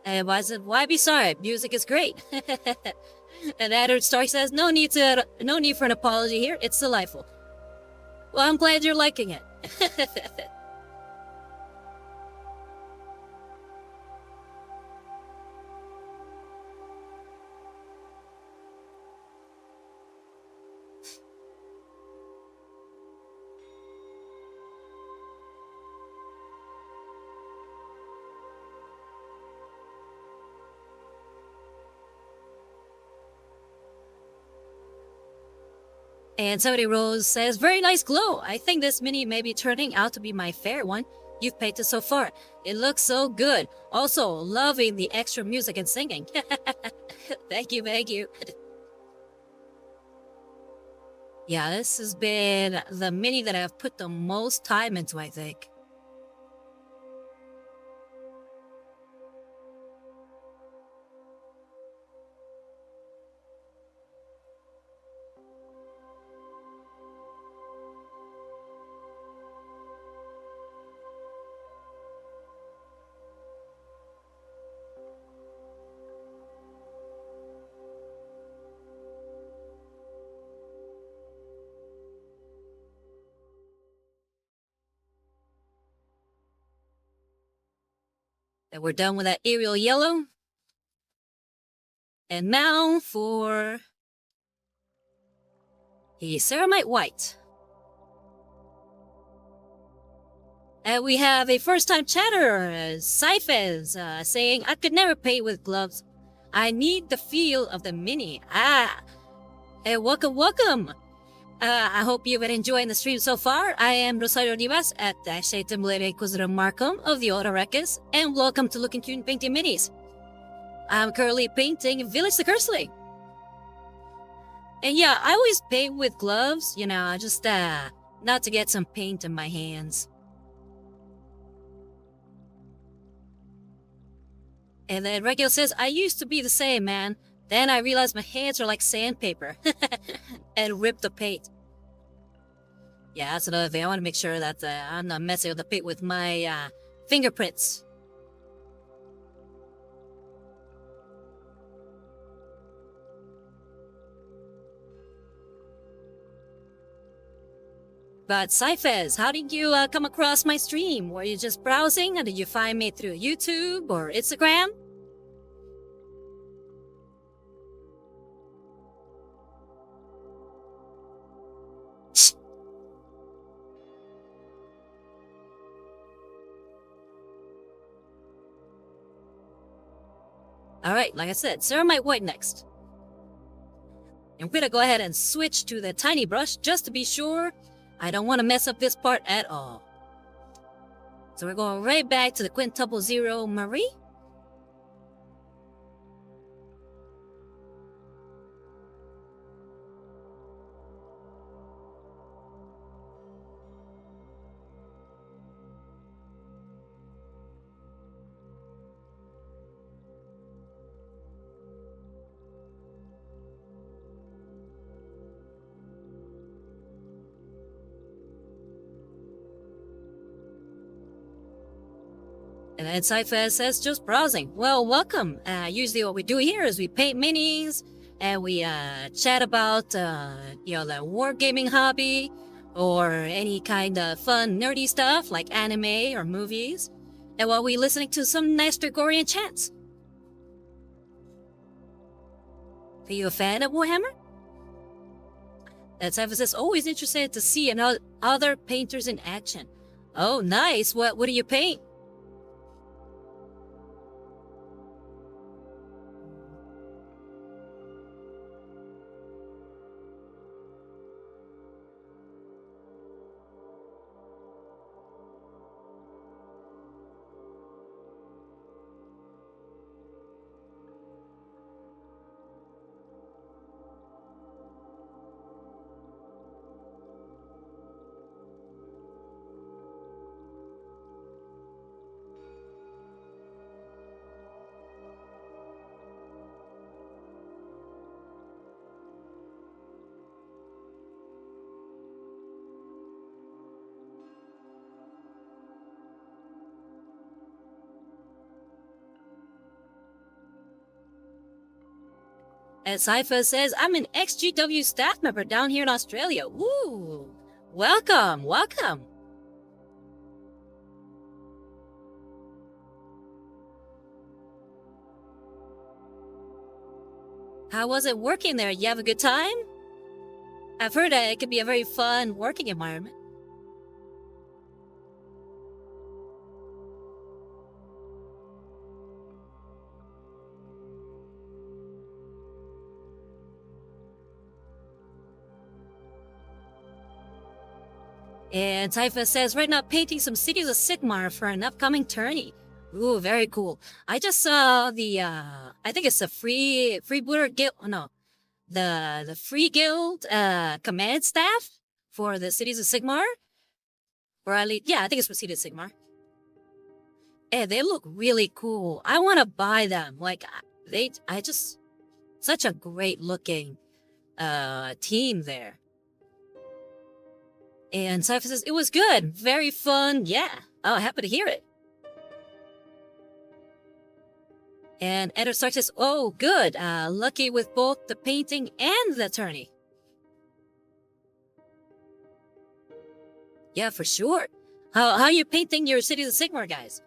And Visa, why be sorry? Music is great. And Edward Stark says, no need for an apology here. It's delightful. Well, I'm glad you're liking it. And somebody Rose says, very nice glow. I think this mini may be turning out to be my favorite one you've painted so far. It looks so good. Also, loving the extra music and singing. Thank you, thank you. Yeah, this has been the mini that I've put the most time into, I think. And we're done with that aerial yellow. And now for He's ceramite white. And we have a first-time chatter, Cyphers, saying, I could never paint with gloves. I need the feel of the mini. Hey, welcome. I hope you've been enjoying the stream so far. I am Rosario Rivas at Tzeentchian Inquisitor Markham of the Order Reckes, and welcome to Looking Cute and Painting Minis. I'm currently painting Vilitch the Curseling. And yeah, I always paint with gloves, just not to get some paint in my hands. And then Regil says, I used to be the same, man. Then I realized my hands are like sandpaper. And rip the paint. Yeah, that's another thing. I want to make sure that I'm not messing with the paint with my fingerprints. But Cyphers, how did you come across my stream? Were you just browsing, or did you find me through YouTube or Instagram? Alright, like I said, ceramite white next. And we're gonna go ahead and switch to the tiny brush just to be sure. I don't want to mess up this part at all. So we're going right back to the quintuple zero Marie. And then Cypher says, just browsing. Well, welcome. Usually what we do here is we paint minis, and we chat about, the wargaming hobby, or any kind of fun, nerdy stuff like anime or movies. And while we listening to some nice Gregorian chants. Are you a fan of Warhammer? And Cypher says, always interested to see other painters in action. Oh, nice. What do you paint? And Cypher says, I'm an XGW staff member down here in Australia. Woo! Welcome. How was it working there? You have a good time? I've heard that it could be a very fun working environment. And Typha says, right now painting some cities of Sigmar for an upcoming tourney. Ooh, very cool. I just saw the, I think it's a freebooter guild, the free guild, command staff for the cities of Sigmar. Or at least, yeah, I think it's for cities of Sigmar. And they look really cool. I want to buy them. Such a great looking, team there. And Cypher says, it was good. Very fun. Yeah. Oh, happy to hear it. And Eder Stark says, oh, good. Lucky with both the painting and the tourney. Yeah, for sure. How are you painting your Cities of Sigmar, guys?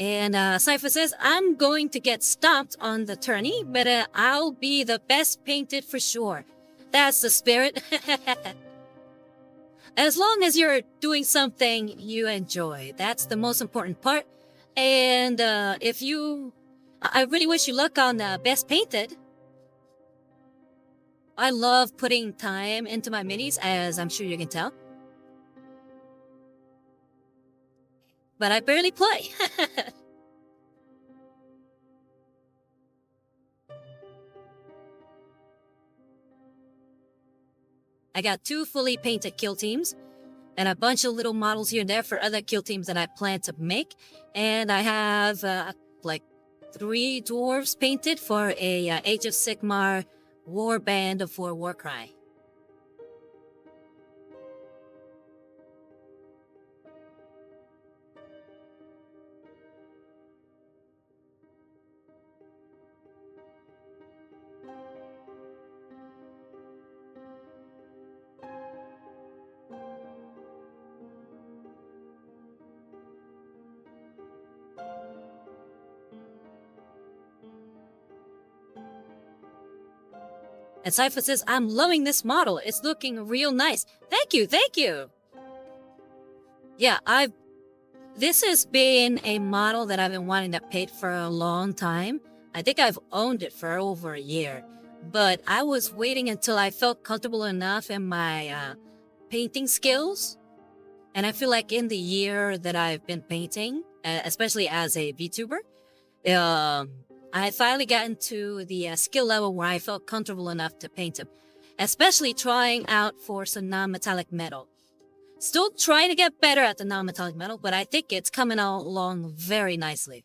And Cypher says, I'm going to get stomped on the tourney, but I'll be the best painted for sure. That's the spirit. As long as you're doing something you enjoy, that's the most important part. And I really wish you luck on Best Painted. I love putting time into my minis, as I'm sure you can tell. But I barely play. I got 2 fully painted kill teams, and a bunch of little models here and there for other kill teams that I plan to make. And I have like 3 dwarves painted for a Age of Sigmar war band for Warcry. And Cypher says, I'm loving this model. It's looking real nice. Thank you, thank you. Yeah, this has been a model that I've been wanting to paint for a long time. I think I've owned it for over a year. But I was waiting until I felt comfortable enough in my painting skills. And I feel like in the year that I've been painting, especially as a VTuber, I finally gotten to the skill level where I felt comfortable enough to paint him, especially trying out for some non-metallic metal. Still trying to get better at the non-metallic metal, but I think it's coming along very nicely.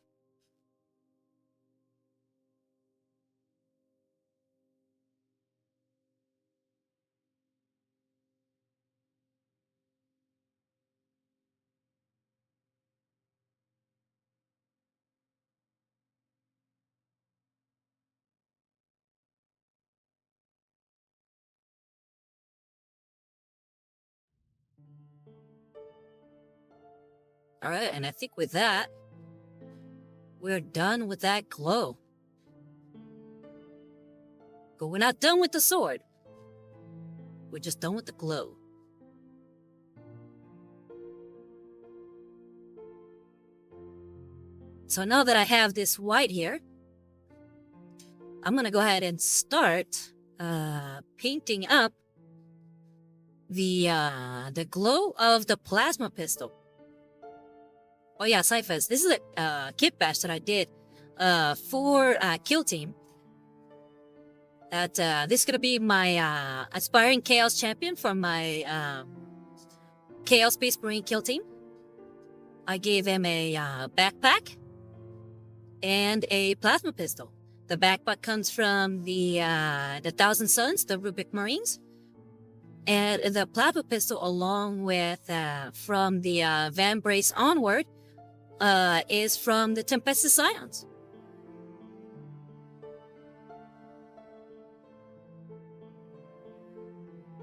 Alright, and I think with that, we're done with that glow. But we're not done with the sword. We're just done with the glow. So now that I have this white here, I'm gonna go ahead and start painting up the glow of the plasma pistol. Oh yeah, Cyphers, this is a kitbashed that I did for Kill Team. This is gonna be my aspiring Chaos Champion from my Chaos Space Marine Kill Team. I gave him a backpack and a plasma pistol. The backpack comes from the Thousand Sons, the Rubric Marines. And the plasma pistol, along with from the Van Brace onward, is from the Tempestus Scions.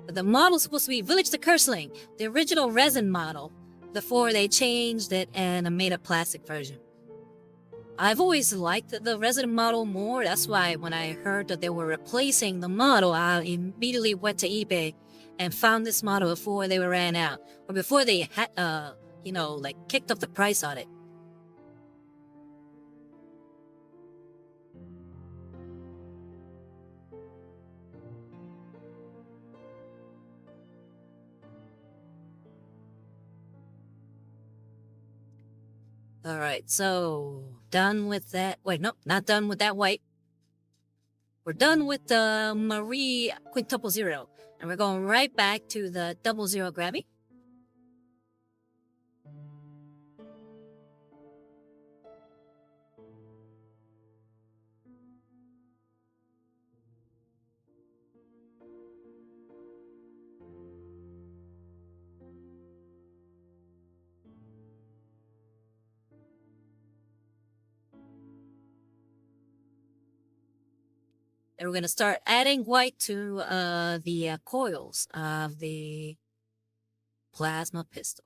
The model's supposed to be Vilitch the Curseling, the original resin model, before they changed it and made a plastic version. I've always liked the resin model more. That's why when I heard that they were replacing the model, I immediately went to eBay and found this model before they ran out, or before they had, kicked up the price on it. All right, so done with that. Wait, no, not done with that white. We're done with the Marie Quintuple Zero, and we're going right back to the 00 Grabby. And we're going to start adding white to the coils of the plasma pistol.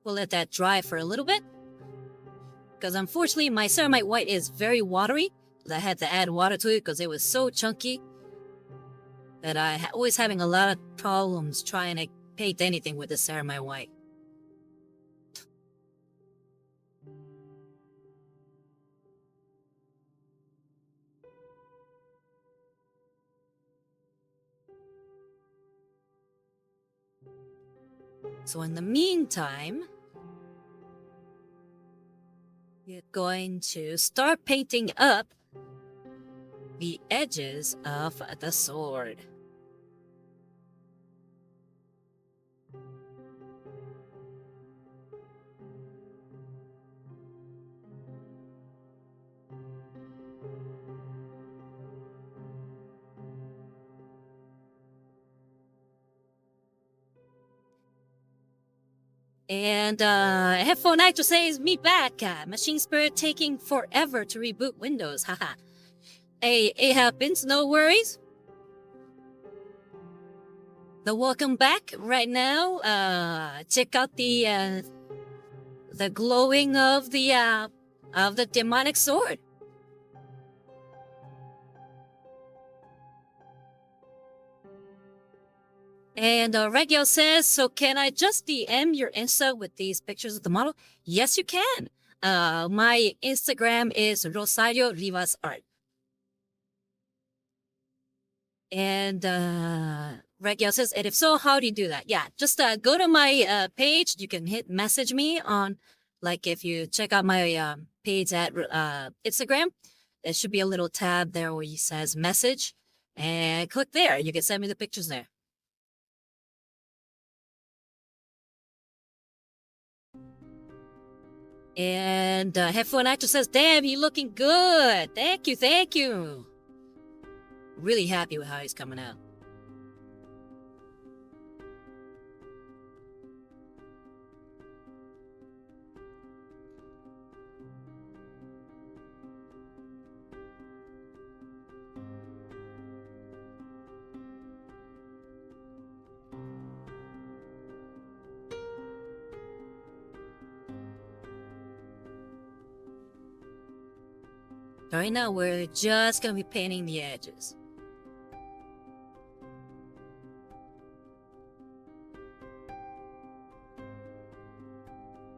We'll let that dry for a little bit. Because unfortunately, my ceramite white is very watery. I had to add water to it because it was so chunky that I always having a lot of problems trying to paint anything with the ceramite white. So in the meantime, we're going to start painting up the edges of the sword. And Headphone Actor says, me back. Machine Spirit taking forever to reboot Windows. Haha. Hey, it happens, no worries. The welcome back right now. Check out the glowing of the demonic sword. And Regio says, so can I just DM your Insta with these pictures of the model? Yes, you can. My Instagram is Rosario Rivas Art. And Regio says, and if so, how do you do that? Yeah, just go to my page. You can message me on, like if you check out my page at Instagram, there should be a little tab there where it says message. And click there. You can send me the pictures there. And Headphone Actor says, damn, he's looking good. Thank you, thank you. Really happy with how he's coming out. Right now, we're just gonna be painting the edges.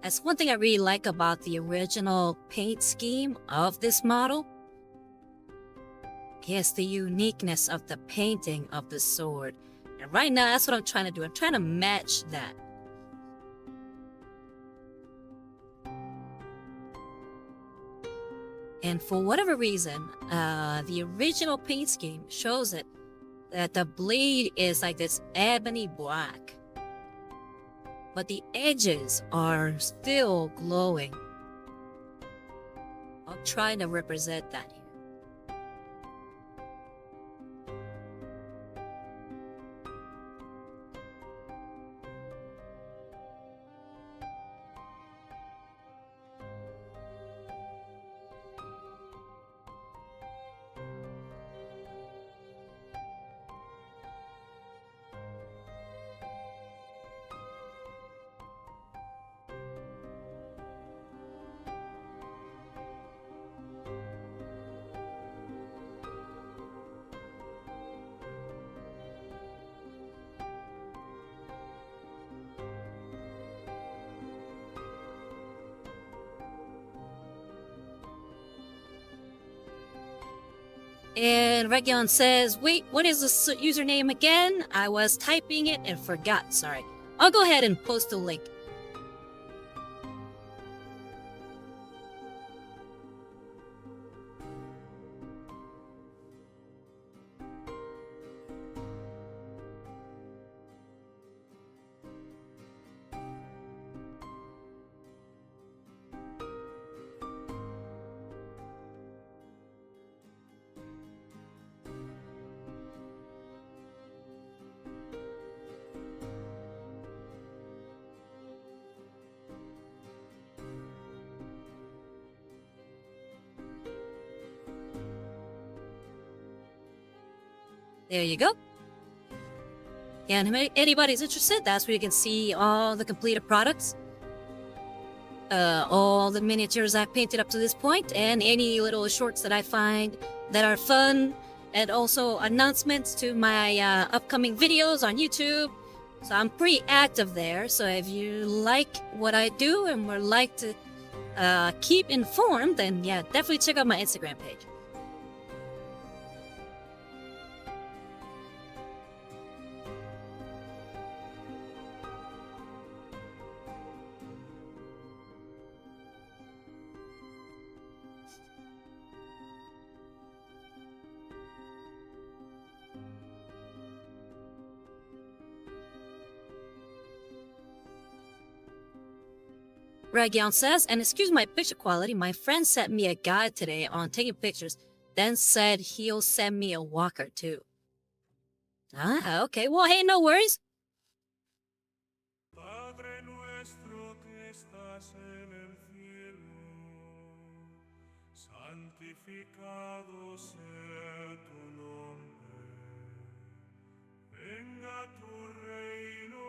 That's one thing I really like about the original paint scheme of this model. Yes, the uniqueness of the painting of the sword. And right now, that's what I'm trying to do. I'm trying to match that. And for whatever reason, the original paint scheme shows it that the blade is like this ebony black. But the edges are still glowing. I'm trying to represent that here. And Region says, wait, what is the username again? I was typing it and forgot, sorry. I'll go ahead and post the link. There you go. And if anybody's interested, that's where you can see all the completed products. All the miniatures I've painted up to this point, and any little shorts that I find that are fun, and also announcements to my upcoming videos on YouTube. So I'm pretty active there. So if you like what I do and would like to keep informed, then yeah, definitely check out my Instagram page. Ragion says, and excuse my picture quality, my friend sent me a guide today on taking pictures, then said he'll send me a walker too. Ah, okay. Well, hey, no worries. Padre nuestro que estás en el cielo, santificado sea tu nombre. Venga tu reino,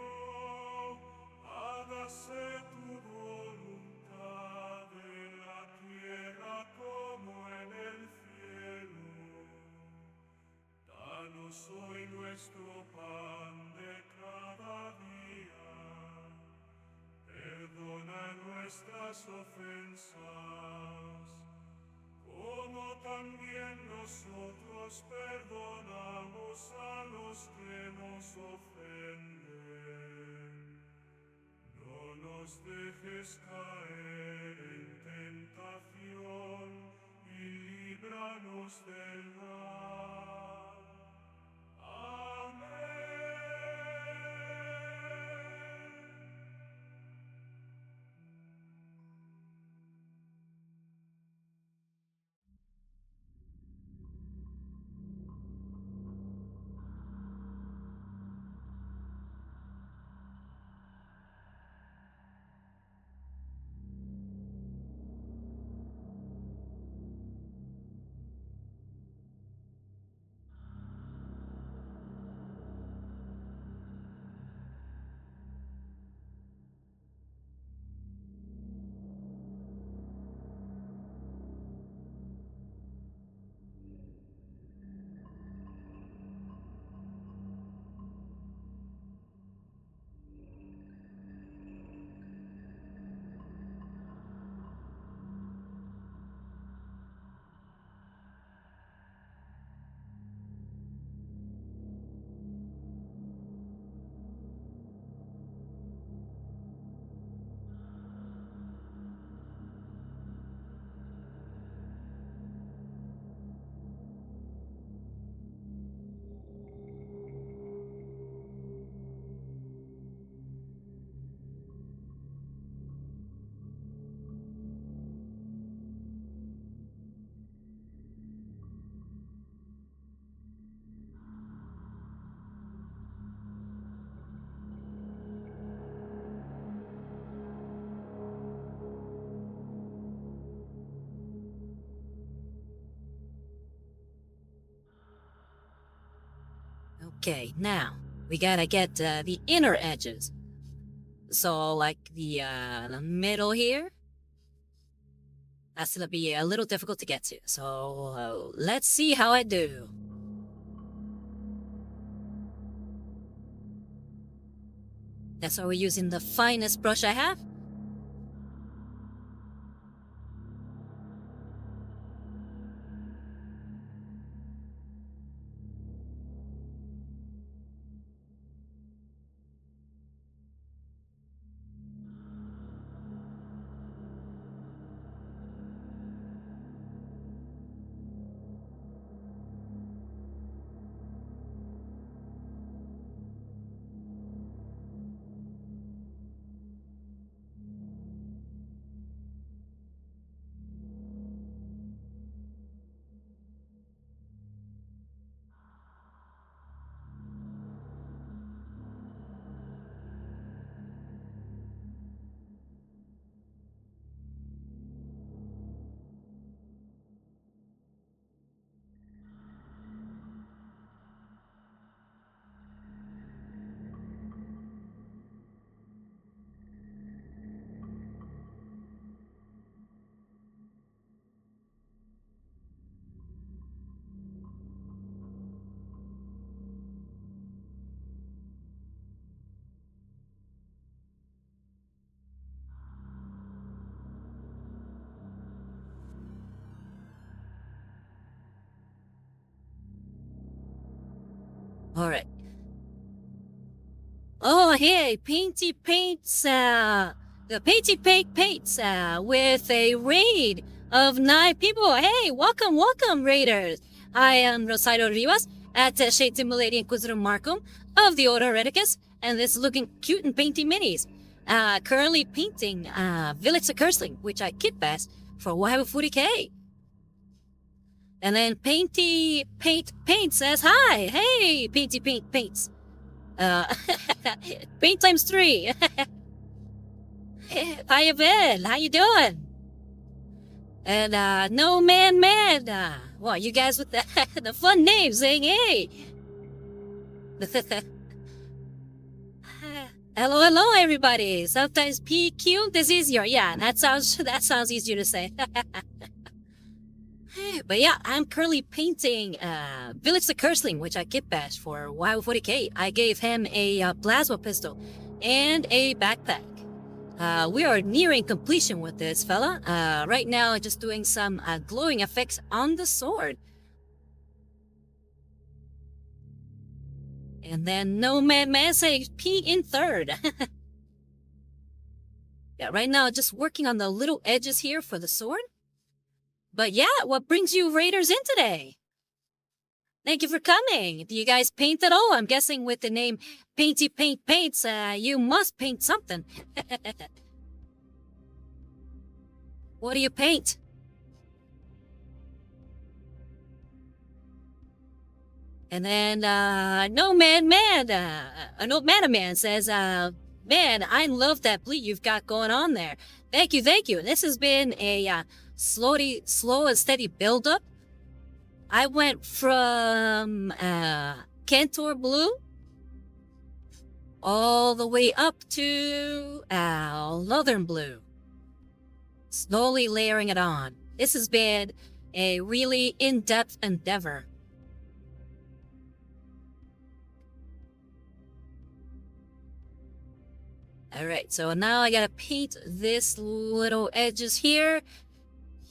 hágase tu voluntad en la tierra como en el cielo. Danos hoy nuestro pan de cada día. Perdona nuestras ofensas, como también nosotros perdonamos a los que nos ofenden. No nos dejes caer en tentación y líbranos del mal. Amén. Okay, now we gotta get the inner edges. So, like the middle here, that's gonna be a little difficult to get to. So, let's see how I do. That's why we're using the finest brush I have. All right. Oh, hey, Painty Paints, the Painty Paint Paints, with a raid of 9 people. Hey, welcome, raiders. I am Rosario Rivas, Attaché to Milady Inquisitor Markham of the Order Hereticus, and this is looking cute and painty minis. Currently painting, Vilitch the Curseling, which I kitbashed for Warhammer 40k. And then Painty Paint says, hi, hey, Painty Paint Paints. Paint times 3. Hi, Ben. How you doing? And, No Man. Well, you guys with the, the fun names saying, hey. Hello, everybody. Sometimes PQ is easier. Yeah, that sounds easier to say. But yeah, I'm currently painting Vilitch the Curseling, which I kitbashed for WoW 40k. I gave him a plasma pistol and a backpack. We are nearing completion with this fella. Right now, just doing some glowing effects on the sword. And then No Man say P in third. Yeah, right now, just working on the little edges here for the sword. But yeah, what brings you raiders in today? Thank you for coming. Do you guys paint at all? I'm guessing with the name Painty Paint Paints, you must paint something. What do you paint? And then, No Man, says, man, I love that bleed you've got going on there. Thank you. This has been a slow and steady build-up. I went from Cantor Blue all the way up to Northern Blue. Slowly layering it on. This has been a really in-depth endeavor. Alright, so now I gotta paint this little edges here.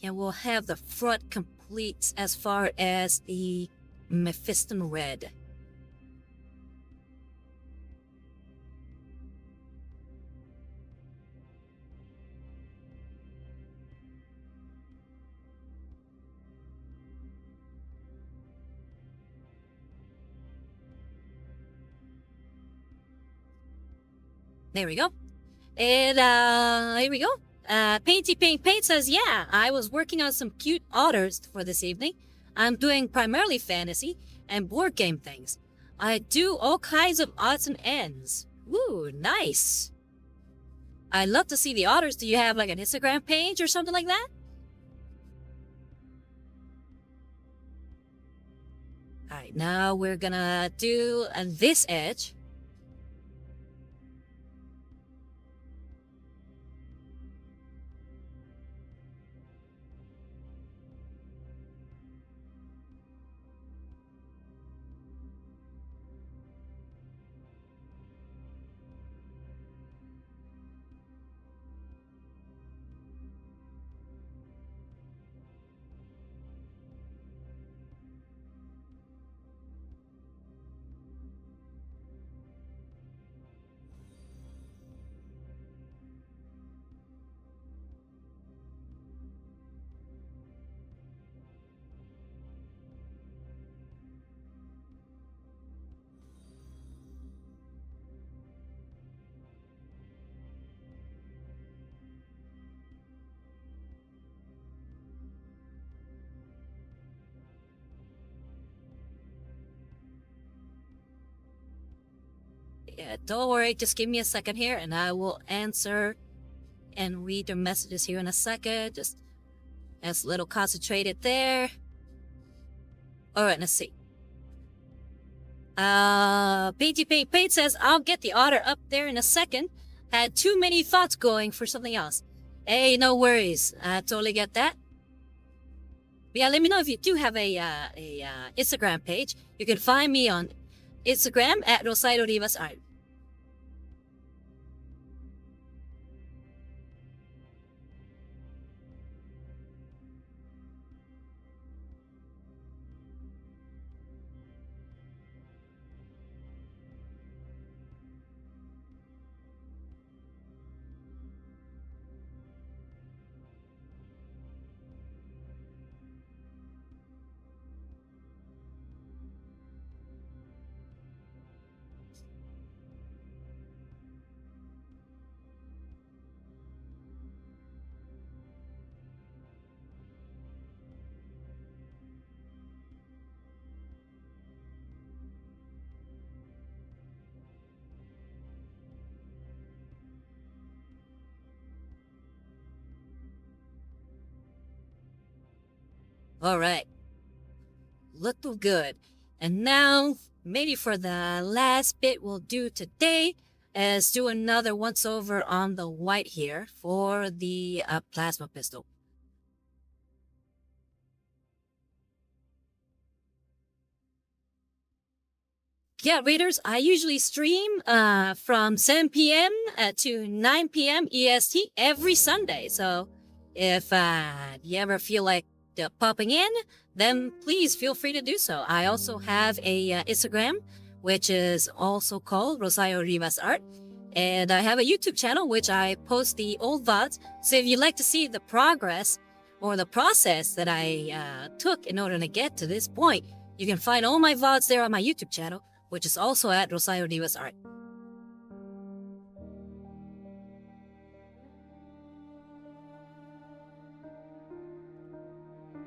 And we'll have the front complete as far as the Mephiston red. There we go. And here we go. Painty Paint says, yeah, I was working on some cute otters for this evening. I'm doing primarily fantasy and board game things. I do all kinds of odds and ends. Woo, nice. I'd love to see the otters. Do you have like an Instagram page or something like that? Alright, now we're gonna do this edge. Yeah, don't worry, just give me a second here and I will answer and read your messages here in a second. Just as a little concentrated there. Alright, let's see. Painty Paint says, I'll get the otter up there in a second. Had too many thoughts going for something else. Hey, no worries. I totally get that. But yeah, let me know if you do have a Instagram page. You can find me on Instagram at Rosario Rivas Art. Alright. Look good. And now, maybe for the last bit we'll do today is do another once over on the white here for the plasma pistol. Yeah, readers, I usually stream from 7 p.m. To 9 p.m. EST every Sunday. So if you ever feel like popping in, then please feel free to do so. I also have a Instagram, which is also called Rosario Rivas Art. And I have a YouTube channel, which I post the old VODs. So if you'd like to see the progress or the process that I took in order to get to this point, you can find all my VODs there on my YouTube channel, which is also at Rosario Rivas Art.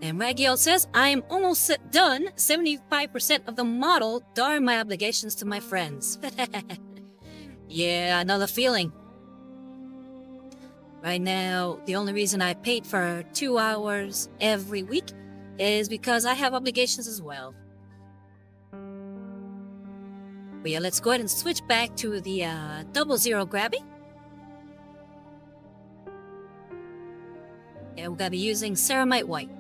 And Ragiel says, I am almost done, 75% of the model, darn my obligations to my friends. Yeah, another feeling. Right now, the only reason I paid for 2 hours every week is because I have obligations as well. But yeah, let's go ahead and switch back to the 00 grabby. And we're gonna be using Ceramite White.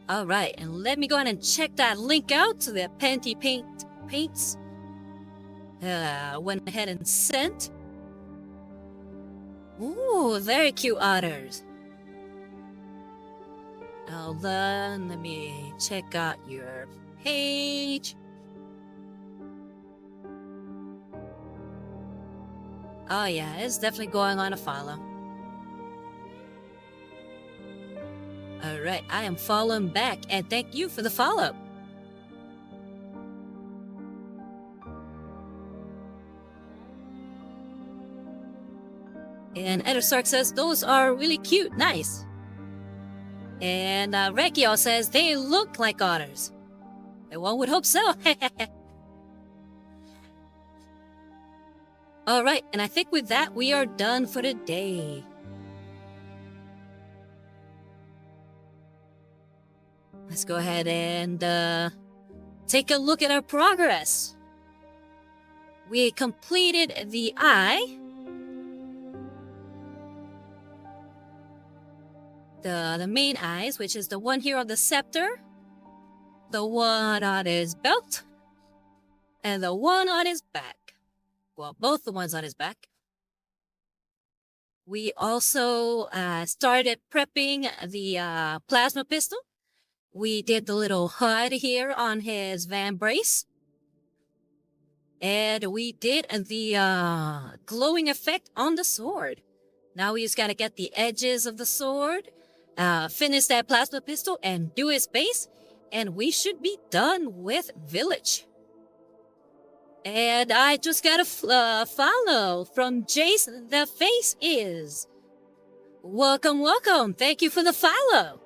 All right, and let me go ahead and check that link out to the Panty Paints. Went ahead and sent. Ooh, very cute otters. Hold on, let me check out your page. Oh yeah, it's definitely going on a follow. Alright, I am following back, and thank you for the follow. And Edersark says, those are really cute, nice. And Rekio says, they look like otters. And one would hope so. Alright, and I think with that, we are done for today. Let's go ahead and take a look at our progress. We completed the eye. The main eyes, which is the one here on the scepter, the one on his belt, and the one on his back. Well, both the ones on his back. We also started prepping the plasma pistol. We did the little HUD here on his van brace. And we did the glowing effect on the sword. Now we just gotta get the edges of the sword, finish that plasma pistol, and do his base. And we should be done with Vilitch. And I just got a follow from Jason. The face is. Welcome, welcome. Thank you for the follow.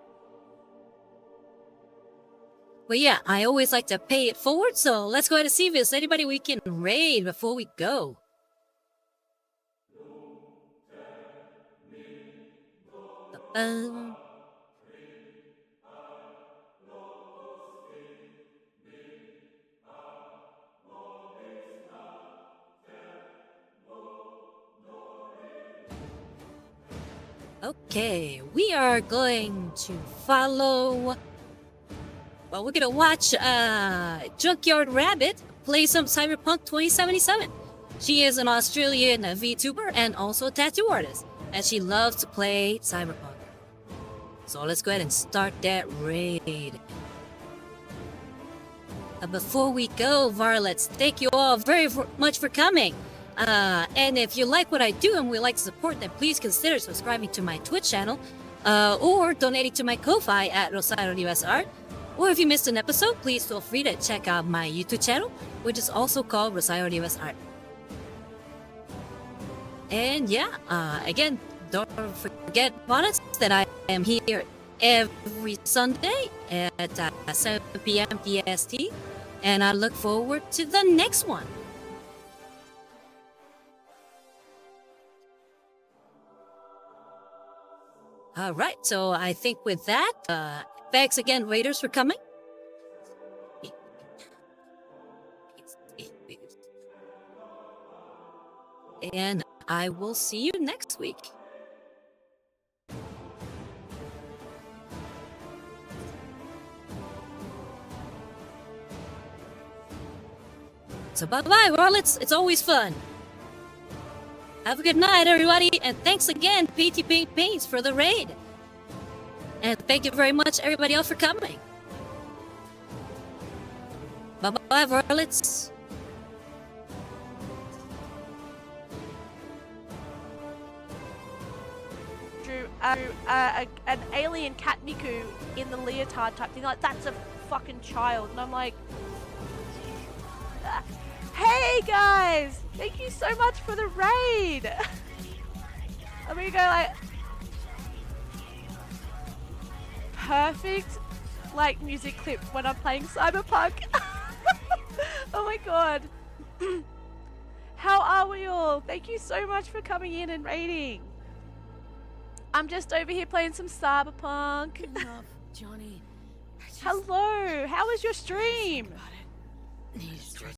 But yeah, I always like to pay it forward, so let's go ahead and see if there's anybody we can raid before we go. Okay, we are going to follow. Well, we're gonna watch Junkyard Rabbit play some Cyberpunk 2077. She is an Australian VTuber and also a tattoo artist, and she loves to play Cyberpunk. So let's go ahead and start that raid. Before we go, Varlets, thank you all very much for coming. And if you like what I do and would like to support, then please consider subscribing to my Twitch channel or donating to my Ko-Fi at Rosario US Art. Or if you missed an episode, please feel free to check out my YouTube channel, which is also called Rosario US Art. And yeah, again, don't forget, Varlets, that I am here every Sunday at 7 p.m. PST, and I look forward to the next one. All right, so I think with that, thanks again, Raiders, for coming. And I will see you next week. So bye-bye, Warlets. It's always fun. Have a good night, everybody, and thanks again, PT Paint Paints, for the raid. And thank you very much, everybody else, for coming. Bye-bye, Varlets. Drew an alien cat Miku in the leotard type thing. Like, that's a fucking child. And I'm like, hey guys, thank you so much for the raid. I'm gonna go like perfect like music clip when I'm playing Cyberpunk. Oh my god. How are we all? Thank you so much for coming in and raiding. I'm just over here playing some Cyberpunk. Enough, Johnny. Hello, how was your stream? Need to stretch